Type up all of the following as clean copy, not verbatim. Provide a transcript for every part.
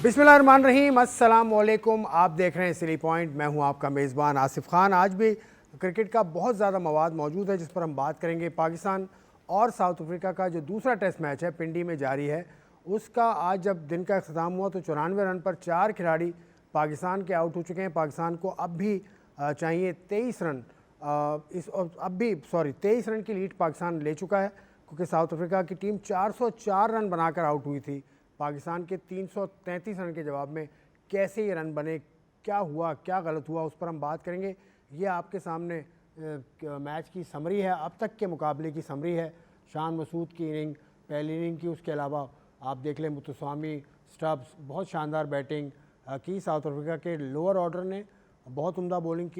बिस्मिल्लाहिर्रहमानिर्रहीम, अस्सलाम वालेकुम। आप देख रहे हैं सिली पॉइंट। मैं हूं आपका मेज़बान आसिफ खान। आज भी क्रिकेट का बहुत ज़्यादा मवाद मौजूद है जिस पर हम बात करेंगे। पाकिस्तान और साउथ अफ्रीका का जो दूसरा टेस्ट मैच है पिंडी में जारी है, उसका आज जब दिन का अख्ताम हुआ तो 94 रन पर 4 खिलाड़ी पाकिस्तान के आउट हो चुके हैं। पाकिस्तान को अब भी चाहिए 23 रन, अब भी 23 रन की लीड पाकिस्तान ले चुका है, क्योंकि साउथ अफ्रीका की टीम 404 रन बनाकर आउट हुई थी। पाकिस्तान के 333 रन के जवाब में कैसे ये रन बने, क्या हुआ, क्या गलत हुआ, उस पर हम बात करेंगे। ये आपके सामने मैच की समरी है, अब तक के मुकाबले की समरी है। शान मसूद की इनिंग, पहली इनिंग की, उसके अलावा आप देख लें मुतस्वामी, स्टब्स, बहुत शानदार बैटिंग की साउथ अफ्रीका के लोअर ऑर्डर ने। बहुत उम्दा बॉलिंग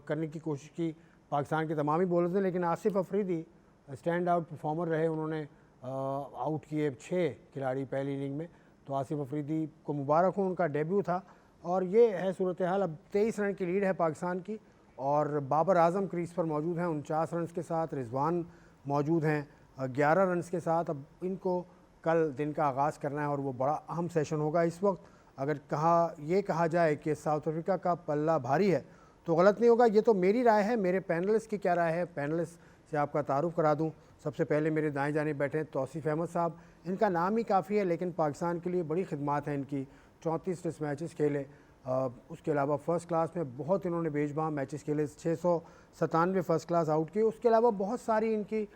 करने की कोशिश की पाकिस्तान के तमाम ही बॉलर्स ने, लेकिन Asif Afridi stand out performer रहे। उन्होंने आउट किए 6 खिलाड़ी पहली इनिंग में। तो आसिफ अफरीदी को मुबारक हो, उनका डेब्यू था। और ये है सूरत हाल। अब 23 रन की लीड है पाकिस्तान की, और बाबर आजम क्रीज पर मौजूद हैं 49 रन के साथ। रिजवान मौजूद हैं 11 रन के साथ। अब इनको कल दिन का आगाज़ करना है और वो बड़ा अहम सेशन होगा। इस वक्त अगर कहा जाए कि साउथ अफ्रीका का पल्ला भारी है तो गलत नहीं होगा। ये तो मेरी राय है। मेरे पैनलिस्ट की क्या राय है, पैनलिस्ट से आपका तारुफ करा दूं। सबसे पहले मेरे दाएं जानिब बैठे हैं तौसीफ़ अहमद साहब। इनका नाम ही काफ़ी है, लेकिन पाकिस्तान के लिए बड़ी खिदमात हैं इनकी। 34 टेस्ट मैचेस खेले, उसके अलावा फ़र्स्ट क्लास में बहुत इन्होंने बेजबान मैचेस खेले, 697 फ़र्स्ट क्लास आउट किए। उसके अलावा बहुत सारी इनकी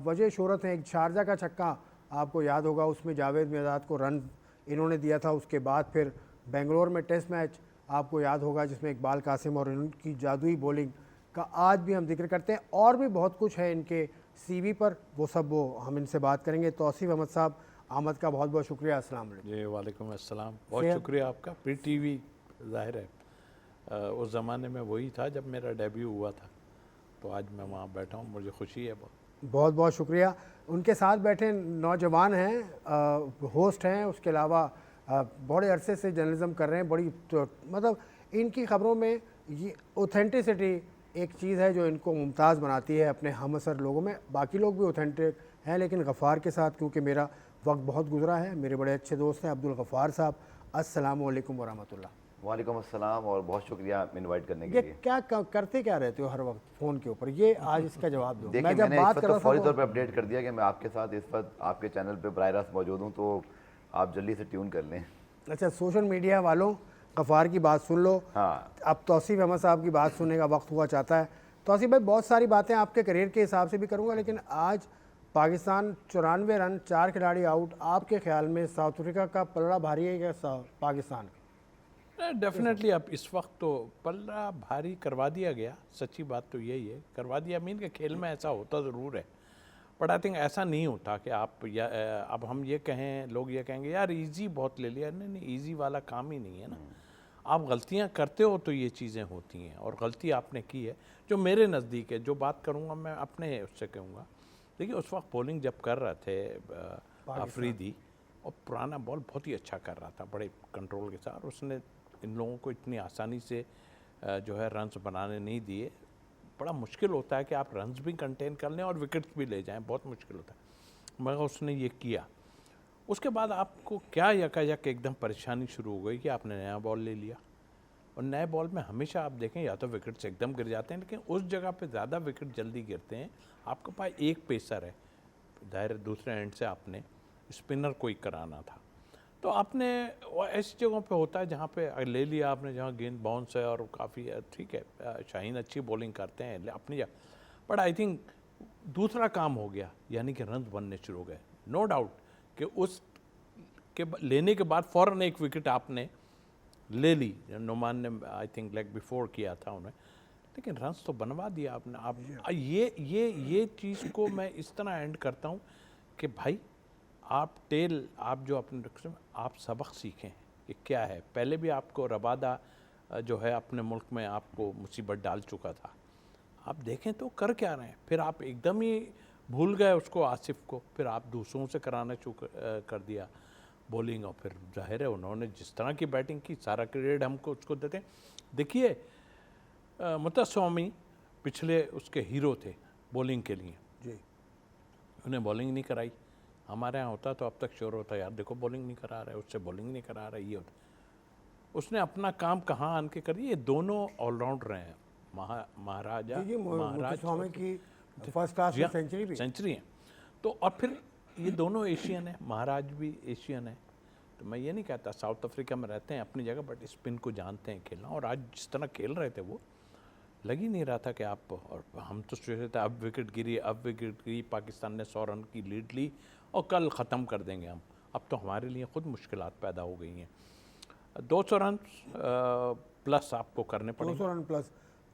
वजह शोहरत है। एक शारजा का छक्का आपको याद होगा, उसमें जावेद मिर्ज़ाद को रन इन्होंने दिया था। उसके बाद फिर बेंगलोर में टेस्ट मैच आपको याद होगा, जिसमें इकबाल कासिम और इनकी जादुई बॉलिंग का आज भी हम जिक्र करते हैं। और भी बहुत कुछ है इनके सीवी पर, वो हम इनसे बात करेंगे। तौसीफ़ अहमद साहब, आमद का बहुत बहुत शुक्रिया। अस्सलाम वालेकुम। जी वालेकुम अस्सलाम, बहुत शुक्रिया आपका। प्री टीवी ज़ाहिर है उस ज़माने में वही था जब मेरा डेब्यू हुआ था, तो आज मैं वहाँ बैठा हूँ, मुझे खुशी है बहुत बहुत शुक्रिया। उनके साथ बैठे नौजवान हैं, होस्ट हैं, उसके अलावा बड़े अरसे से जर्नलिज़म कर रहे हैं। बड़ी मतलब इनकी ख़बरों में ये ऑथेंटिसिटी एक चीज़ है जो इनको मुमताज़ बनाती है अपने हमअसर लोगों में। बाकी लोग भी ऑथेंटिक हैं, लेकिन गफ़ार के साथ क्योंकि मेरा वक्त बहुत गुजरा है, मेरे बड़े अच्छे दोस्त हैं अब्दुल गफ़ार साहब। अस्सलाम वालेकुम वरहमतुल्लाह। वालेकुम अस्सलाम, और बहुत शुक्रिया इनवाइट करने के लिए। क्या करते क्या रहते हो हर वक्त फ़ोन के ऊपर, ये आज इसका जवाब दो। देखिए, मैंने इस वक्त तो फौरी तौर पे अपडेट कर दिया कि मैं आपके साथ इस वक्त आपके चैनल पे बराह रास्त मौजूद हूँ, तो आप जल्दी से ट्यून कर लें। अच्छा, सोशल मीडिया वालों, गफ़ार की बात सुन लो। हाँ, अब तौसीफ़ अहमद साहब की बात सुनने का वक्त हुआ चाहता है। तौसीफ़ भाई, बहुत सारी बातें आपके करियर के हिसाब से भी करूँगा, लेकिन आज पाकिस्तान 94 रन, 4 खिलाड़ी आउट। आपके ख्याल में साउथ अफ्रीका का पलड़ा भारी है या पाकिस्तान का? डेफिनेटली अब इस वक्त तो पल्ला भारी करवा दिया गया, सच्ची बात तो यही है, करवा दिया। मीन के खेल में ऐसा होता ज़रूर है, बट आई थिंक ऐसा नहीं होता कि आप अब हम ये कहें, लोग ये कहेंगे यार इजी बहुत ले लिया। नहीं, इजी वाला काम ही नहीं है ना। आप गलतियां करते हो तो ये चीज़ें होती हैं, और गलती आपने की है जो मेरे नज़दीक है। जो बात करूँगा मैं अपने उससे कहूँगा। देखिए, उस वक्त बॉलिंग जब कर रहे थे अफरीदी, और पुराना बॉल बहुत ही अच्छा कर रहा था, बड़े कंट्रोल के साथ। उसने इन लोगों को इतनी आसानी से जो है रन्स बनाने नहीं दिए। बड़ा मुश्किल होता है कि आप रन्स भी कंटेन कर लें और विकेट्स भी ले जाएं, बहुत मुश्किल होता है, मगर उसने ये किया। उसके बाद आपको क्या यकायक एकदम परेशानी शुरू हो गई कि आपने नया बॉल ले लिया, और नए बॉल में हमेशा आप देखें या तो विकेट्स एकदम गिर जाते हैं, लेकिन उस जगह पे ज़्यादा विकेट जल्दी गिरते हैं। आपके पास एक पेसर है, जाहिर दूसरे एंड से आपने स्पिनर कोई कराना था, तो आपने ऐसी जगहों पे होता है जहाँ पे ले लिया आपने, जहाँ गेंद बाउंस है और काफ़ी ठीक है, शाहीन अच्छी बॉलिंग करते हैं अपनी जगह, बट आई थिंक दूसरा काम हो गया, यानी कि रन बनने शुरू हो गए। नो डाउट कि उस के लेने के बाद फ़ौरन एक विकेट आपने ले ली, नुमान ने आई थिंक लेग बिफोर किया था उन्हें, लेकिन रन्स तो बनवा दिया आपने। आप ये चीज़ को मैं इस तरह एंड करता हूँ कि भाई आप जो अपने आप सबक सीखें कि क्या है। पहले भी आपको रबादा जो है अपने मुल्क में आपको मुसीबत डाल चुका था, आप देखें तो कर क्या रहे हैं। फिर आप एकदम ही भूल गए उसको, आसिफ को, फिर आप दूसरों से कराना कर दिया। बॉलिंग, और फिर जाहिर है उन्होंने जिस तरह की बैटिंग की सारा क्रेडिट हमको उसको देते हैं। देखिए मुत्तस्वामी पिछले उसके हीरो थे बॉलिंग के लिए, जी उन्हें बॉलिंग नहीं कराई। हमारे यहाँ होता तो अब तक श्योर होता यार देखो बॉलिंग नहीं करा रहा है, उससे बॉलिंग नहीं करा रहा है, ये होता। उसने अपना काम कहाँ आन के करी। ये दोनों ऑलराउंडर हैं, महाराजा जी महाराज मुत्तस्वामी की फर्स्ट क्लास जी में हाँ, सेंचुरी भी। सेंचुरी है। तो और फिर ये दोनों एशियन है, महाराज भी एशियन है। तो मैं ये नहीं कहता, साउथ अफ्रीका में रहते हैं अपनी जगह, बट स्पिन को जानते हैं खेलना। और आज जिस तरह खेल रहे थे वो लग ही नहीं रहा था कि आप, और हम तो सोच रहे थे अब विकेट गिरी, पाकिस्तान ने 100 रन की लीड ली और कल ख़त्म कर देंगे हम। अब तो हमारे लिए खुद मुश्किलात पैदा हो गई हैं। 200 रन प्लस आपको करने पड़ेंगे। 200 रन प्लस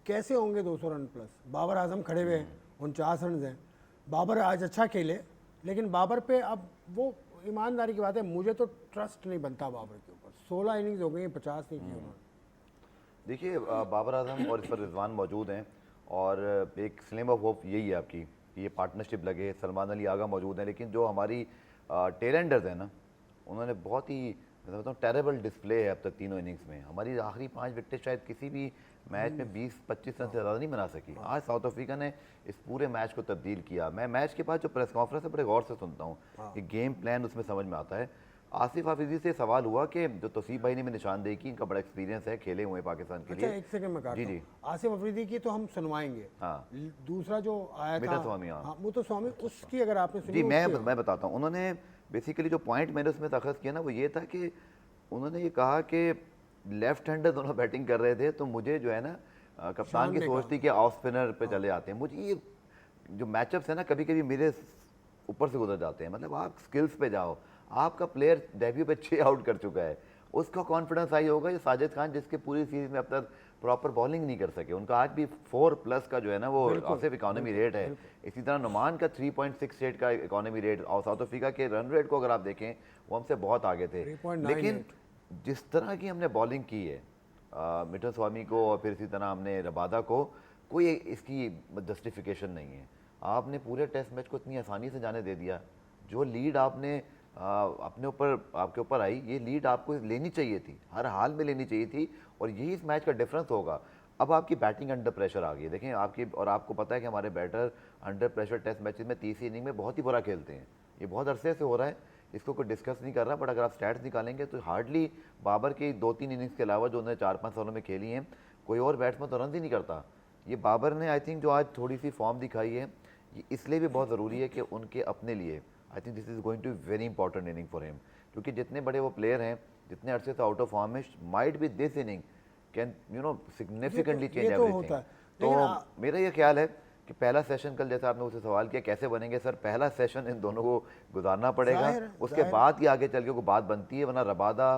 कैसे होंगे? 200 रन प्लस, बाबर आजम खड़े हुए हैं, 49 रन हैं। बाबर आज अच्छा खेले, लेकिन बाबर पे अब वो ईमानदारी की बात है, मुझे तो ट्रस्ट नहीं बनता बाबर के ऊपर। 16 इनिंग्स हो गई, 50 नहीं की उन्होंने। देखिए बाबर आजम और इस पर रिजवान मौजूद हैं, और एक स्लिम ऑफ होप यही है आपकी, ये पार्टनरशिप लगे। सलमान अली आगा मौजूद हैं, लेकिन जो हमारी टेलेंडर्स हैं ना, उन्होंने बहुत ही, मैं बताऊँ, टेरेबल डिस्प्ले है अब तक तीनों इनिंग्स में। हमारी आखिरी 5 विकेटें शायद किसी भी मैच में 20-25 रन से ज़्यादा नहीं बना सकी। आज साउथ अफ्रीका ने इस पूरे मैच को तब्दील किया। मैं मैच के बाद जो प्रेस कॉन्फ्रेंस है बड़े गौर से सुनता हूँ कि गेम प्लान उसमें समझ में आता है। आसिफ हाफिजी से सवाल हुआ कि जो तौसीफ भाई ने भी निशानदेही की, इनका बड़ा एक्सपीरियंस है, खेले हुए पाकिस्तान के अच्छा लिए। एक सेकंड में काटता जी हूं। जी आसिफ अफरीदी की तो हम सुनवाएंगे। हाँ। दूसरा जो आया था मुत्तस्वामी, हाँ। हाँ, मुत्तस्वामी, उसकी अगर आपने सुनी जी उसकी- मैं बताता हूँ। उन्होंने बेसिकली जो पॉइंट मैंने उसमें तखस किया ना, वो ये था कि उन्होंने ये कहा कि लेफ्ट हैंडर दोनों बैटिंग कर रहे थे, तो मुझे जो है ना कप्तान की सोच थी कि ऑफ स्पिनर पे चले जाते हैं। मुझे ये जो मैचअप्स है ना, कभी कभी मेरे ऊपर से गुजर जाते हैं। मतलब आप स्किल्स पे जाओ, आपका प्लेयर डेब्यू पे 6 आउट कर चुका है, उसका कॉन्फिडेंस आई होगा। ये साजिद खान जिसके पूरी सीरीज में अब तक प्रॉपर बॉलिंग नहीं कर सके, उनका आज भी 4+ का जो है ना वो आसिफ इकोनॉमी रेट है। इसी तरह नुमान का 3.68 का इकोनॉमी रेट, और साउथ अफ्रीका के रन रेट को अगर आप देखें वो हमसे बहुत आगे थे। 3.98। लेकिन जिस तरह की हमने बॉलिंग की है मुत्तस्वामी को, और फिर इसी तरह हमने रबादा को, कोई इसकी जस्टिफिकेशन नहीं है। आपने पूरे टेस्ट मैच को इतनी आसानी से जाने दे दिया। जो लीड आपने अपने ऊपर, आपके ऊपर आई, ये लीड आपको लेनी चाहिए थी, हर हाल में लेनी चाहिए थी, और यही इस मैच का डिफरेंस होगा। अब आपकी बैटिंग अंडर प्रेशर आ गई है, देखें आपकी, और आपको पता है कि हमारे batter under pressure test matches में तीसरी इनिंग में बहुत ही बुरा खेलते हैं। ये बहुत अरसे से हो रहा है, इसको कोई डिस्कस नहीं कर रहा, बट अगर आप स्टैट्स निकालेंगे तो हार्डली बाबर की 2-3 इनिंग्स के अलावा जो उन्होंने 4-5 सालों में खेली हैं, कोई और बैट्समैन तो रन ही नहीं करता। ये बाबर ने आई थिंक जो आज थोड़ी सी फॉर्म दिखाई है, ये इसलिए भी बहुत ज़रूरी है कि उनके अपने लिए, I think this is going to very important inning for him, क्योंकि जितने बड़े वो प्लेयर हैं, जितने अरसे से आउट ऑफ फॉर्म है, might be this inning can significantly change everything. तो मेरा ये ख्याल है कि पहला सेशन कल, जैसा आपने उसे सवाल किया कैसे बनेंगे सर, पहला सेशन इन दोनों को गुजारना पड़ेगा, उसके बाद ही आगे चल के कोई बात बनती है। वरना रबादा,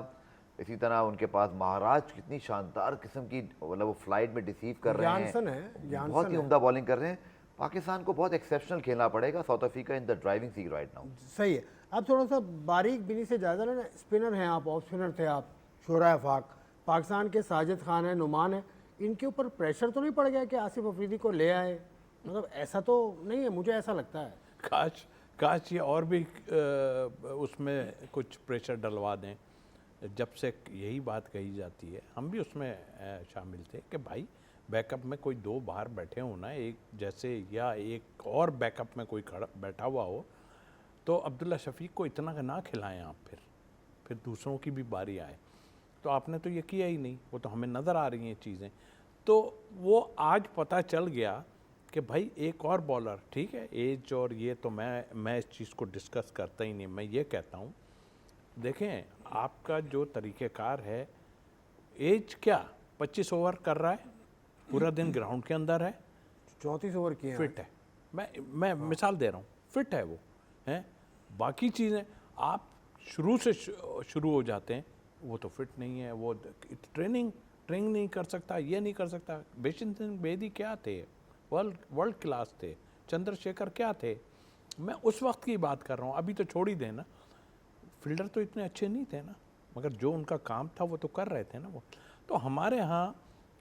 इसी तरह उनके पास महाराज कितनी शानदार किस्म की, मतलब वो फ्लाइट में डिसीव कर रहे हैं, बहुत ही उम्दा बॉलिंग कर रहे हैं। पाकिस्तान को बहुत एक्सेप्शनल खेलना पड़ेगा। South Africa in the driving seat right now. सही है। अब थोड़ा सा बारीक बिनी से जायजा लेना, स्पिनर हैं आप, ऑफ स्पिनर थे आप, शोरा अफाक, पाकिस्तान के साजिद खान है, नुमान है, इनके ऊपर प्रेशर तो नहीं पड़ गया कि आसिफ अफरीदी को ले आए? मतलब ऐसा तो नहीं है, मुझे ऐसा लगता है। काश ये और भी उसमें कुछ प्रेशर डलवा दें। जब से यही बात कही जाती है, हम भी उसमें शामिल थे कि भाई बैकअप में कोई 2 बाहर बैठे हो ना, एक जैसे, या एक और बैकअप में कोई खड़ा बैठा हुआ हो, तो अब्दुल्ला शफीक को इतना ना खिलाएं आप, फिर दूसरों की भी बारी आए। तो आपने तो ये किया ही नहीं, वो तो हमें नज़र आ रही हैं चीज़ें। तो वो आज पता चल गया कि भाई एक और बॉलर, ठीक है एज और ये तो मैं इस चीज़ को डिस्कस करता ही नहीं। मैं ये कहता हूँ, देखें आपका जो तरीक़ेकार है, एज क्या 25 ओवर कर रहा है, पूरा दिन ग्राउंड के अंदर है, 34 ओवर किए हैं, फिट है। मैं मिसाल दे रहा हूँ, फिट है वो, हैं। बाकी चीज़ें आप शुरू से शुरू हो जाते हैं, वो तो फिट नहीं है, वो ट्रेनिंग नहीं कर सकता, ये नहीं कर सकता। बेशन सिंह बेदी क्या थे, वर्ल्ड क्लास थे। चंद्रशेखर क्या थे, मैं उस वक्त की बात कर रहा हूँ, अभी तो छोड़ ही देना। फील्डर तो इतने अच्छे नहीं थे ना, मगर जो उनका काम था वो तो कर रहे थे ना वो। तो हमारे यहाँ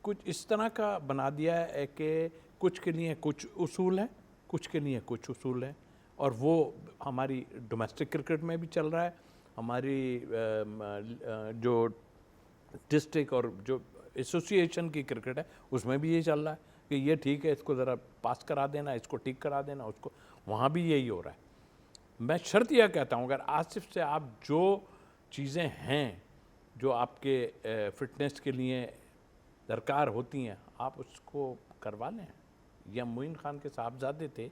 कुछ इस तरह का बना दिया है कि कुछ के लिए कुछ उसूल हैं, कुछ के लिए कुछ उसूल हैं, और वो हमारी डोमेस्टिक क्रिकेट में भी चल रहा है। हमारी जो डिस्ट्रिक्ट और जो एसोसिएशन की क्रिकेट है उसमें भी ये चल रहा है कि ये ठीक है, इसको ज़रा पास करा देना, इसको ठीक करा देना, उसको, वहाँ भी यही हो रहा है। मैं शर्त यह कहता हूँ, अगर आसिफ से आप जो चीज़ें हैं जो आपके फिटनेस के लिए दरकार होती हैं, आप उसको करवा लें। या मोइन खान के साहबजादे थे,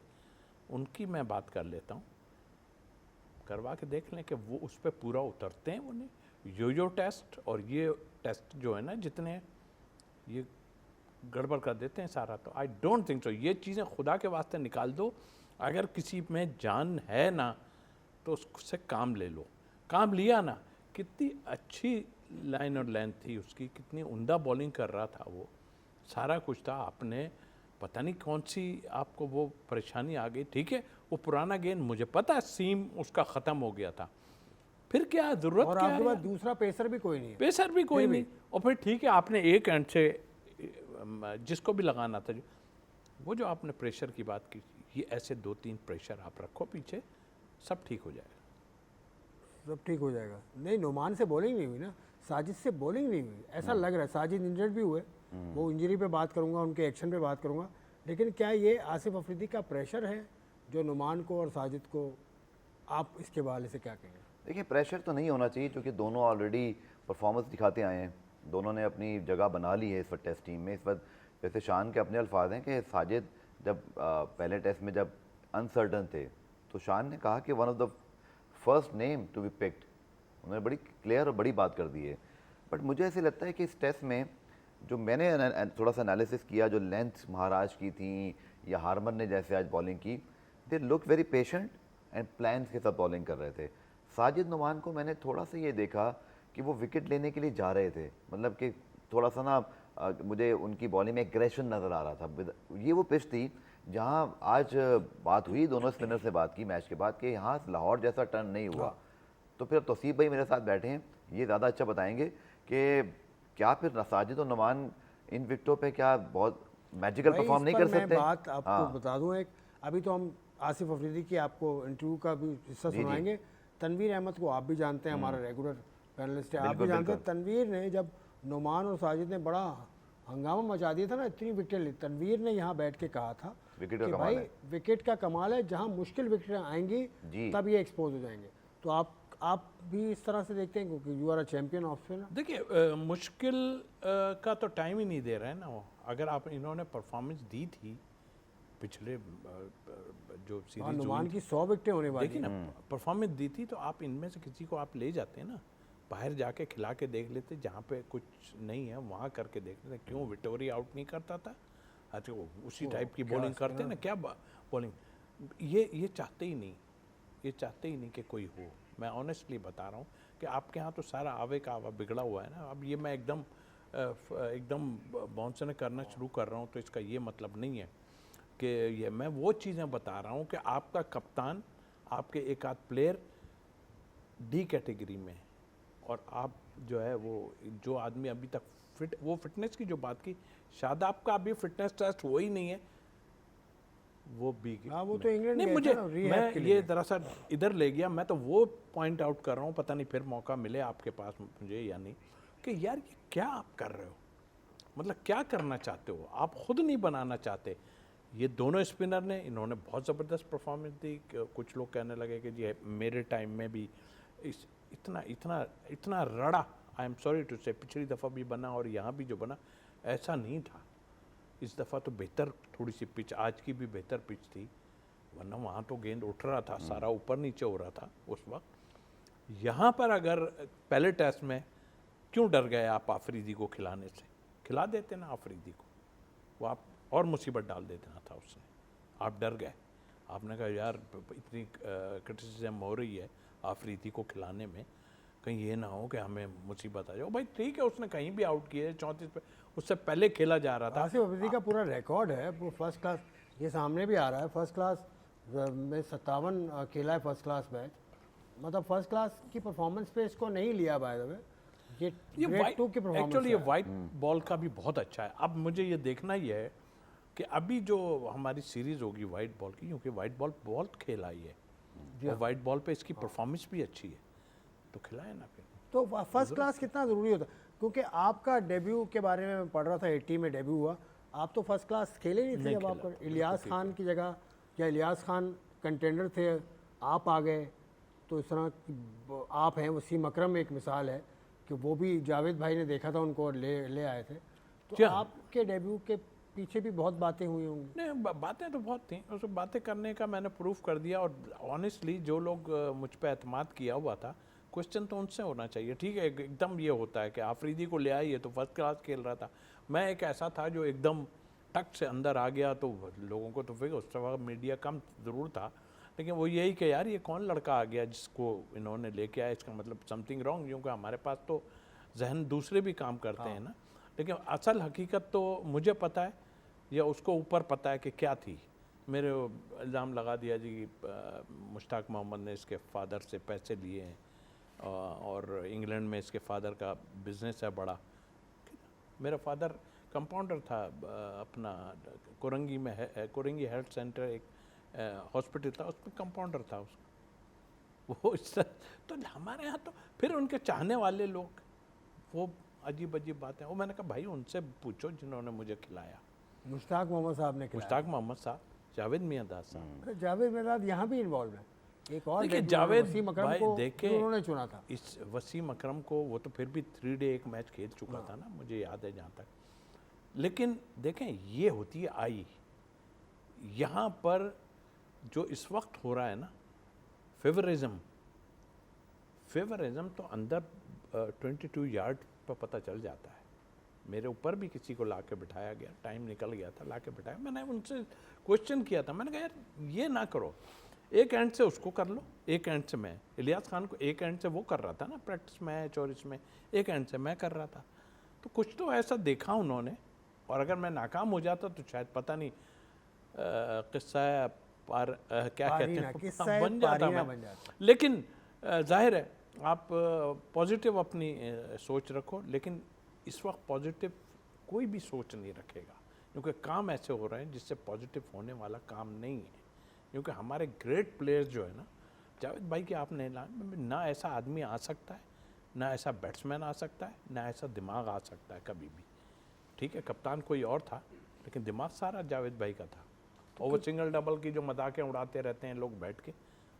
उनकी मैं बात कर लेता हूँ, करवा के देख लें कि वो उस पर पूरा उतरते हैं। वो नहीं यो टेस्ट और ये टेस्ट जो है ना, जितने ये गड़बड़ कर देते हैं सारा, तो आई डोंट थिंक सो। ये चीज़ें खुदा के वास्ते निकाल दो। अगर किसी में जान है ना तो उससे काम ले लो। काम लिया ना, कितनी अच्छी लाइन और लेंथ थी उसकी, कितनी उम्दा बॉलिंग कर रहा था वो, सारा कुछ था। आपने पता नहीं कौन सी आपको वो परेशानी आ गई। ठीक है, वो पुराना गेंद मुझे पता है, सीम उसका ख़त्म हो गया था, फिर क्या ज़रूरत और क्या आपके है? पास दूसरा पेसर भी कोई नहीं है। पेसर भी कोई नहीं, और फिर ठीक है आपने एक एंड से जिसको भी लगाना था, वो जो आपने प्रेशर की बात की, ये ऐसे 2-3 प्रेशर आप रखो पीछे, सब ठीक हो जाएगा। सब ठीक हो जाएगा। नहीं, नुमान से बॉलिंग नहीं हुई ना, साजिद से बॉलिंग नहीं हुई, ऐसा लग रहा है। साजिद इंजर्ड भी हुए, वो इंजरी पे बात करूंगा, उनके एक्शन पे बात करूंगा, लेकिन क्या ये आसिफ अफरीदी का प्रेशर है जो नुमान को और साजिद को, आप इसके हवाले से क्या कहेंगे? देखिए, प्रेशर तो नहीं होना चाहिए क्योंकि दोनों ऑलरेडी परफॉर्मेंस दिखाते आए हैं, दोनों ने अपनी जगह बना ली है इस वक्त टेस्ट टीम में। इस वक्त जैसे शान के अपने अल्फाज हैं कि साजिद जब पहले टेस्ट में जब अनसर्टन थे तो शान ने कहा कि one of the first name to be picked. उन्होंने बड़ी क्लियर और बड़ी बात कर दी है। बट मुझे ऐसे लगता है कि इस टेस्ट में जो मैंने थोड़ा सा एनालिसिस किया, जो लेंथ महाराज की थी या हारमन ने जैसे आज बॉलिंग की, they look very patient and plans के साथ बॉलिंग कर रहे थे। साजिद नुमान को मैंने थोड़ा सा ये देखा कि वो विकेट लेने के लिए जा रहे थे, मतलब कि थोड़ा सा ना मुझे उनकी बॉलिंग में एग्रेशन नज़र आ रहा था। ये वो पिच थी जहाँ आज बात हुई, दोनों स्पिनर से बात की मैच के बाद कि यहाँ लाहौर जैसा टर्न नहीं हुआ। तो फिर तौसीफ भाई मेरे साथ बैठे हैं, ये ज़्यादा अच्छा बताएंगे कि क्या फिर साजिद और नुमान इन विकेटों पे क्या बहुत मैजिकल भाई, परफॉर्म इस नहीं पर कर मैं सकते? बात आपको बता दूं, एक अभी तो हम आसिफ अफरीदी की आपको इंटरव्यू का भी हिस्सा सुनाएंगे। तनवीर अहमद को आप भी जानते हैं, हमारा रेगुलर पैनलिस्ट है, आप भी जानते हैं। तनवीर ने जब नुमान और साजिद ने बड़ा हंगामा मचा दिया था ना, इतनी विकेट ली, तनवीर ने यहाँ बैठ के कहा था विकेट का कि कमाल भाई है। विकेट का कमाल है, जहाँ मुश्किल विकेट आएंगी जी। तब ये एक्सपोज हो जाएंगे। तो आप भी इस तरह से देखते हैं क्योंकि you are a champion of spinner. देखिए, मुश्किल का तो टाइम ही नहीं दे रहे हैं ना वो। अगर आप इन्होंने परफॉर्मेंस दी थी पिछले जो सीरीज नुमान की 100 विकेटें होने वाली देखिए ना, परफॉर्मेंस दी थी, तो आप इनमें से किसी को आप ले जाते हैं ना, बाहर जाके खिला के देख लेते, जहाँ पे कुछ नहीं है वहाँ करके देख लेते। क्यों विटोरी आउट नहीं करता था? अच्छा, वो उसी टाइप की बॉलिंग करते ना, क्या बॉलिंग, ये चाहते ही नहीं, ये चाहते ही नहीं कि कोई हो। मैं ऑनेस्टली बता रहा हूँ कि आपके यहाँ तो सारा आवे का आवा बिगड़ा हुआ है ना। अब ये मैं एकदम बाउंसर करना शुरू कर रहा हूँ, तो इसका ये मतलब नहीं है कि ये मैं वो चीज़ें बता रहा हूँ कि आपका कप्तान, आपके एक आध प्लेयर डी कैटेगरी में, और आप जो है वो जो आदमी अभी तक फिट, वो फिटनेस की जो बात की, शायद आपका अभी फिटनेस टेस्ट हो ही नहीं है, वो भी हाँ, वो तो इंग्लैंड नहीं, गए मुझे थे ना, rehab मैं के लिए। ये दरअसल इधर ले गया। मैं तो वो पॉइंट आउट कर रहा हूँ, पता नहीं फिर मौका मिले आपके पास मुझे या नहीं, कि यार ये क्या आप कर रहे हो, मतलब क्या करना चाहते हो आप, खुद नहीं बनाना चाहते। ये दोनों स्पिनर ने, इन्होंने बहुत ज़बरदस्त परफॉर्मेंस दी। कुछ लोग कहने लगे कि जी मेरे टाइम में भी इतना रड़ा, आई एम सॉरी टू से, पिछली दफ़ा भी बना और यहाँ भी जो बना ऐसा नहीं था। इस दफ़ा तो बेहतर थोड़ी सी पिच, आज की भी बेहतर पिच थी, वरना वहाँ तो गेंद उठ रहा था, सारा ऊपर नीचे हो रहा था उस वक्त। यहाँ पर अगर पहले टेस्ट में क्यों डर गए आप अफरीदी को खिलाने से? खिला देते ना अफरीदी को, वो आप और मुसीबत डाल देना था उसने। आप डर गए, आपने कहा यार इतनी क्रिटिसिज्म हो रही है अफरीदी को खिलाने में, कहीं ये ना हो कि हमें मुसीबत आ जाए। भाई ठीक है, उसने कहीं भी आउट किए 34 पे, उससे पहले खेला जा रहा था। आसिफ अफरीदी का पूरा रिकॉर्ड है, वो फर्स्ट क्लास, ये सामने भी आ रहा है, फर्स्ट क्लास में 57 खेला है फर्स्ट क्लास मैच, मतलब फर्स्ट क्लास की परफॉर्मेंस पे इसको नहीं लिया बाय द वे। ये ग्रेड 2 की परफॉर्मेंस एक्चुअली ये है। वाइट बॉल का भी बहुत अच्छा है। अब मुझे ये देखना ही है कि अभी जो हमारी सीरीज होगी वाइट बॉल की, क्योंकि वाइट बॉल बहुत खेल आई है और वाइट बॉल पे इसकी परफॉर्मेंस भी अच्छी है। तो खिलाए ना फिर। तो फर्स्ट क्लास कितना ज़रूरी होता है? क्योंकि आपका डेब्यू के बारे में मैं पढ़ रहा था, 80 में डेब्यू हुआ, आप तो फर्स्ट क्लास खेले नहीं थे नहीं जब खेला आपका था, इलियास खान की जगह, या इलियास खान कंटेंडर थे, आप आ गए, तो इस तरह आप हैं। वसीम अकरम एक मिसाल है कि वो भी जावेद भाई ने देखा था उनको और ले आए थे। तो क्या? आपके डेब्यू के पीछे भी बहुत बातें हुई होंगी। नहीं बातें तो बहुत थी, उस बातें करने का मैंने प्रूफ कर दिया। और ऑनेस्टली जो लोग मुझ पर एतमाद किया हुआ था, क्वेश्चन तो उनसे होना चाहिए। ठीक है, एकदम ये होता है कि आफरीदी को ले आइए तो फर्स्ट क्लास खेल रहा था। मैं एक ऐसा था जो एकदम टक से अंदर आ गया, तो लोगों को तो फिर उस वक्त मीडिया कम ज़रूर था, लेकिन वो यही कि यार ये कौन लड़का आ गया जिसको इन्होंने लेके आया, इसका मतलब समथिंग रॉन्ग। क्योंकि हमारे पास तो जहन दूसरे भी काम करते हैं ना। लेकिन असल हकीकत तो मुझे पता है या उसको ऊपर पता है कि क्या थी। मेरे इल्ज़ाम लगा दिया जी मुश्ताक मोहम्मद ने इसके फादर से पैसे लिए हैं और इंग्लैंड में इसके फादर का बिज़नेस है बड़ा। मेरा फादर कंपाउंडर था अपना कोरंगी में है, कोरंगी हेल्थ सेंटर एक हॉस्पिटल था, उसमें कंपाउंडर था उसका। वो इस तो हमारे यहाँ तो फिर उनके चाहने वाले लोग वो अजीब अजीब बातें। वो मैंने कहा भाई उनसे पूछो जिन्होंने मुझे खिलाया। मुश्ताक मोहम्मद साहब ने खिलाया। मुश्ताक मोहम्मद साहब, जावेद मियांदाद साहब। जावेद मियांदाद यहाँ भी इन्वॉल्व है। एक और देखिए डेब्यू जावेद वसीम अकरम भाई को देखे भी उन्होंने चुना था। इस वसीम अकरम को, वो तो फिर भी 3 डे एक मैच खेल चुका था ना, मुझे याद है जहाँ तक। लेकिन देखें ये होती है आई यहाँ पर जो इस वक्त हो रहा है ना, फेवरिज्म तो अंदर 22 यार्ड पर पता चल जाता है। मेरे ऊपर भी किसी को लाके बिठाया गया, टाइम निकल गया था, लाके बिठाया। मैंने उनसे क्वेश्चन किया था, मैंने कहा यार ये ना करो, एक एंड से उसको कर लो, एक एंड से मैं। इलियास खान को एक एंड से वो कर रहा था ना प्रैक्टिस मैच और इसमें, एक एंड से मैं कर रहा था। तो कुछ तो ऐसा देखा उन्होंने, और अगर मैं नाकाम हो जाता तो शायद पता नहीं किस्सा क्या कहते हैं बन जाता मैं। लेकिन जाहिर है आप पॉजिटिव अपनी सोच रखो, लेकिन इस वक्त पॉजिटिव कोई भी सोच नहीं रखेगा, क्योंकि काम ऐसे हो रहे हैं जिससे पॉजिटिव होने वाला काम नहीं है। क्योंकि हमारे ग्रेट प्लेयर्स जो है ना, जावेद भाई के आपने ना ऐसा आदमी आ सकता है, ना ऐसा बैट्समैन आ सकता है, ना ऐसा दिमाग आ सकता है कभी भी। ठीक है, कप्तान कोई और था, लेकिन दिमाग सारा जावेद भाई का था। और वो सिंगल डबल की जो मजाकें उड़ाते रहते हैं लोग बैठ के,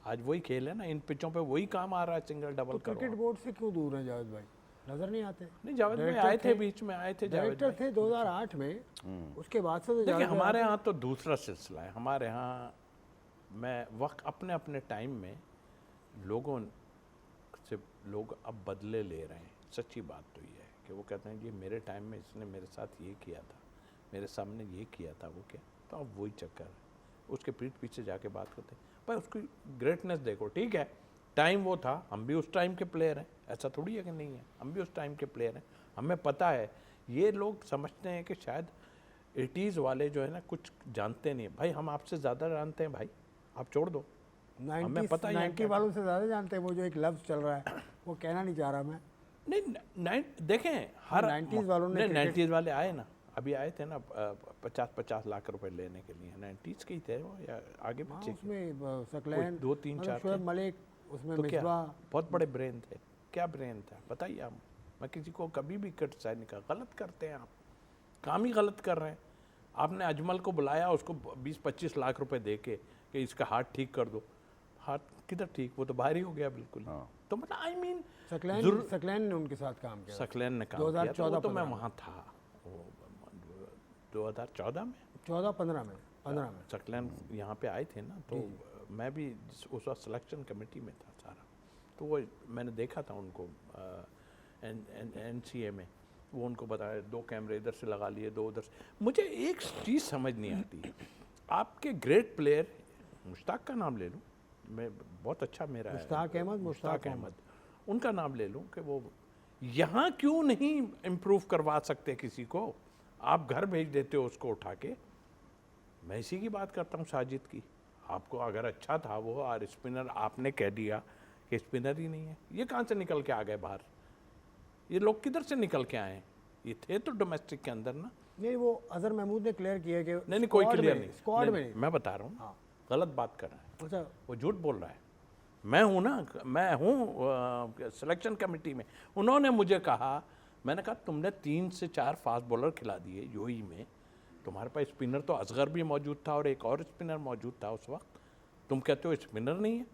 आज वही खेल है ना, इन पिचों पे वही काम आ रहा है, सिंगल डबल तो क्रिकेट बोर्ड से क्यों दूर है जावेद भाई? नजर नहीं आते? नहीं, जावेद भाई आए थे, बीच में आए थे, डायरेक्टर थे 2008 में, उसके बाद से तो देखिए हमारे यहाँ तो दूसरा सिलसिला है। हमारे यहाँ मैं वक्त अपने अपने टाइम में लोगों से लोग अब बदले ले रहे हैं। सच्ची बात तो ये है कि वो कहते हैं जी मेरे टाइम में इसने मेरे साथ ये किया था, मेरे सामने ये किया था, वो क्या, तो अब वही चक्कर है। उसके पीठ पीछे जाके बात करते हैं। भाई उसकी ग्रेटनेस देखो, ठीक है टाइम वो था, हम भी उस टाइम के प्लेयर हैं, ऐसा थोड़ी है कि नहीं है, हम भी उस टाइम के प्लेयर हैं, हमें पता है। ये लोग समझते हैं कि शायद 80s वाले जो है ना कुछ जानते नहीं। भाई हम आपसे ज़्यादा जानते हैं भाई, आप छोड़ दो, हमें पता ही है 90 वालों से ज़्यादा जानते हैं। वो जो एक लफ्ज़ चल रहा है वो कहना नहीं चाह रहा मैं। नहीं देखें हर 90s वालों ने 90s वाले आए ना, अभी आए थे ना 50-50 लाख रुपए लेने के लिए, 90s के ही थे वो या आगे पीछे? उसमें सकलैन 2-3-4 शोएब मलिक, उसमें तो क्या मिसबा, बहुत बड़े ब्रेन थे। क्या ब्रेन था बताइए आप? मैं किसी को कभी भी क्रिटिसाइज नहीं कर, गलत करते हैं आप, काम ही गलत कर रहे हैं। आपने अजमल को बुलाया, उसको 20-25 लाख रुपए दे के कि इसका हाथ ठीक कर दो। हाथ किधर ठीक, वो तो बाहर ही हो गया बिल्कुल। तो मतलब आई मीन सकलैन ने उनके साथ काम किया। सकलैन ने काम किया था, वो तो मैं वहाँ था, वो 2014 में 14-15 में सकलैन यहाँ पे आए थे ना, तो मैं भी उस वक्त सिलेक्शन कमेटी में था सारा। तो वो मैंने देखा था उनको NCA में, वो उनको बताया 2 कैमरे इधर से लगा लिए, 2 उधर से। मुझे एक चीज़ समझ नहीं आती, आपके ग्रेट प्लेयर मुश्ताक का नाम ले लूँ मैं, बहुत अच्छा मेरा मुश्ताक अहमद, उनका नाम ले लूँ कि वो यहाँ क्यों नहीं इम्प्रूव करवा सकते किसी को? आप घर भेज देते हो उसको उठा के। मैं इसी की बात करता हूँ, साजिद की। आपको अगर अच्छा था वो, और स्पिनर आपने कह दिया कि स्पिनर ही नहीं है, ये कहाँ से निकल के आ गए बाहर? ये लोग किधर से निकल के आए? ये थे तो डोमेस्टिक के अंदर ना। नहीं, वो अजहर महमूद ने क्लियर किया कि नहीं कोई क्लियर नहीं, स्क्वाड में नहीं। मैं बता रहा हूँ गलत बात कर रहा है, अच्छा वो झूठ बोल रहा है। मैं हूँ ना, मैं हूँ सिलेक्शन कमेटी में। उन्होंने मुझे कहा, मैंने कहा तुमने 3 से 4 फास्ट बॉलर खिला दिए यूएई में, तुम्हारे पास स्पिनर तो असगर भी मौजूद था और एक और स्पिनर मौजूद था उस वक्त, तुम कहते हो स्पिनर नहीं है।